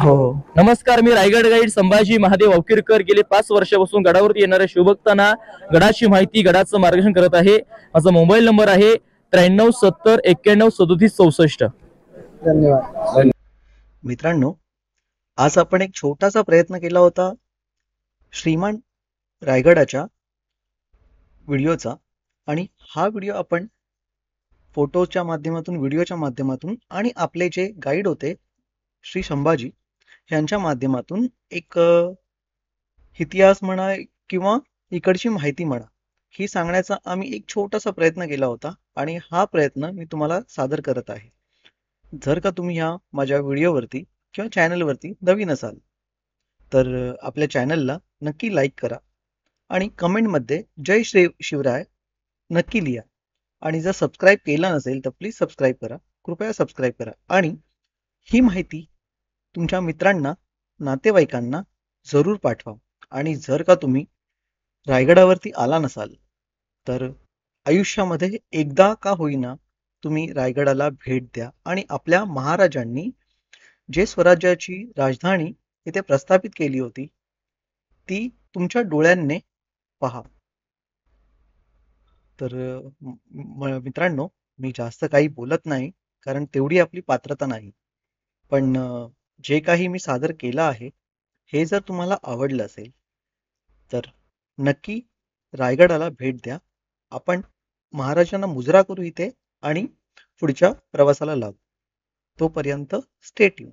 हो नमस्कार. मी रायगड गाईड संभाजी महादेव अवकिरकर. गेले 5 वर्षापासून गडावरती येणाऱ्या शिवभक्तांना गडाची माहिती, गडाचं मार्गदर्शन करत आहे. माझा मोबाईल नंबर आहे 9370913764. धन्यवाद. मित्रांनो, आज आपण एक छोटासा प्रयत्न केला होता श्रीमान रायगडाच्या व्हिडिओचा, आणि हा व्हिडिओ आपण फोटोच्या माध्यमातून, व्हिडिओच्या माध्यमातून, आणि आपले जे गाईड होते श्री संभाजी यांच्या माध्यमातून एक इतिहास म्हणा किंवा इकडची माहिती म्हणा, ही सांगण्याचा आम्ही एक छोटासा प्रयत्न केला होता, आणि हा प्रयत्न मी तुम्हाला सादर करत आहे. जर का तुम्ही ह्या माझ्या व्हिडिओवरती किंवा चॅनलवरती नवीन असाल तर आपल्या चॅनलला नक्की लाईक करा, आणि कमेंटमध्ये जय श्री शिवराय नक्की लिहा. आणि जर सबस्क्राईब केलं नसेल तर प्लीज सबस्क्राईब करा, कृपया सबस्क्राईब करा, आणि ही माहिती तुमच्या मित्रांना, नातेवाईकांना जरूर पाठवा. आणि जर का तुम्ही रायगडावरती आला नसाल तर आयुष्यामध्ये एकदा का होईना तुम्ही रायगडाला भेट द्या, आणि आपल्या महाराजांनी जे स्वराज्याची राजधानी इथे प्रस्थापित केली होती ती तुमच्या डोळ्यांनी पहा. तर मित्रांनो, मी जास्त काही बोलत नाही, कारण तेवढी आपली पात्रता नाही. पण जे काही मी सादर केलं आहे हे जर तुम्हाला आवडलं असेल तर नक्की रायगडाला भेट द्या. आपण महाराजांना मुजरा करू इथे, आणि पुढच्या प्रवासाला लागू. तोपर्यंत स्टे ट्यून.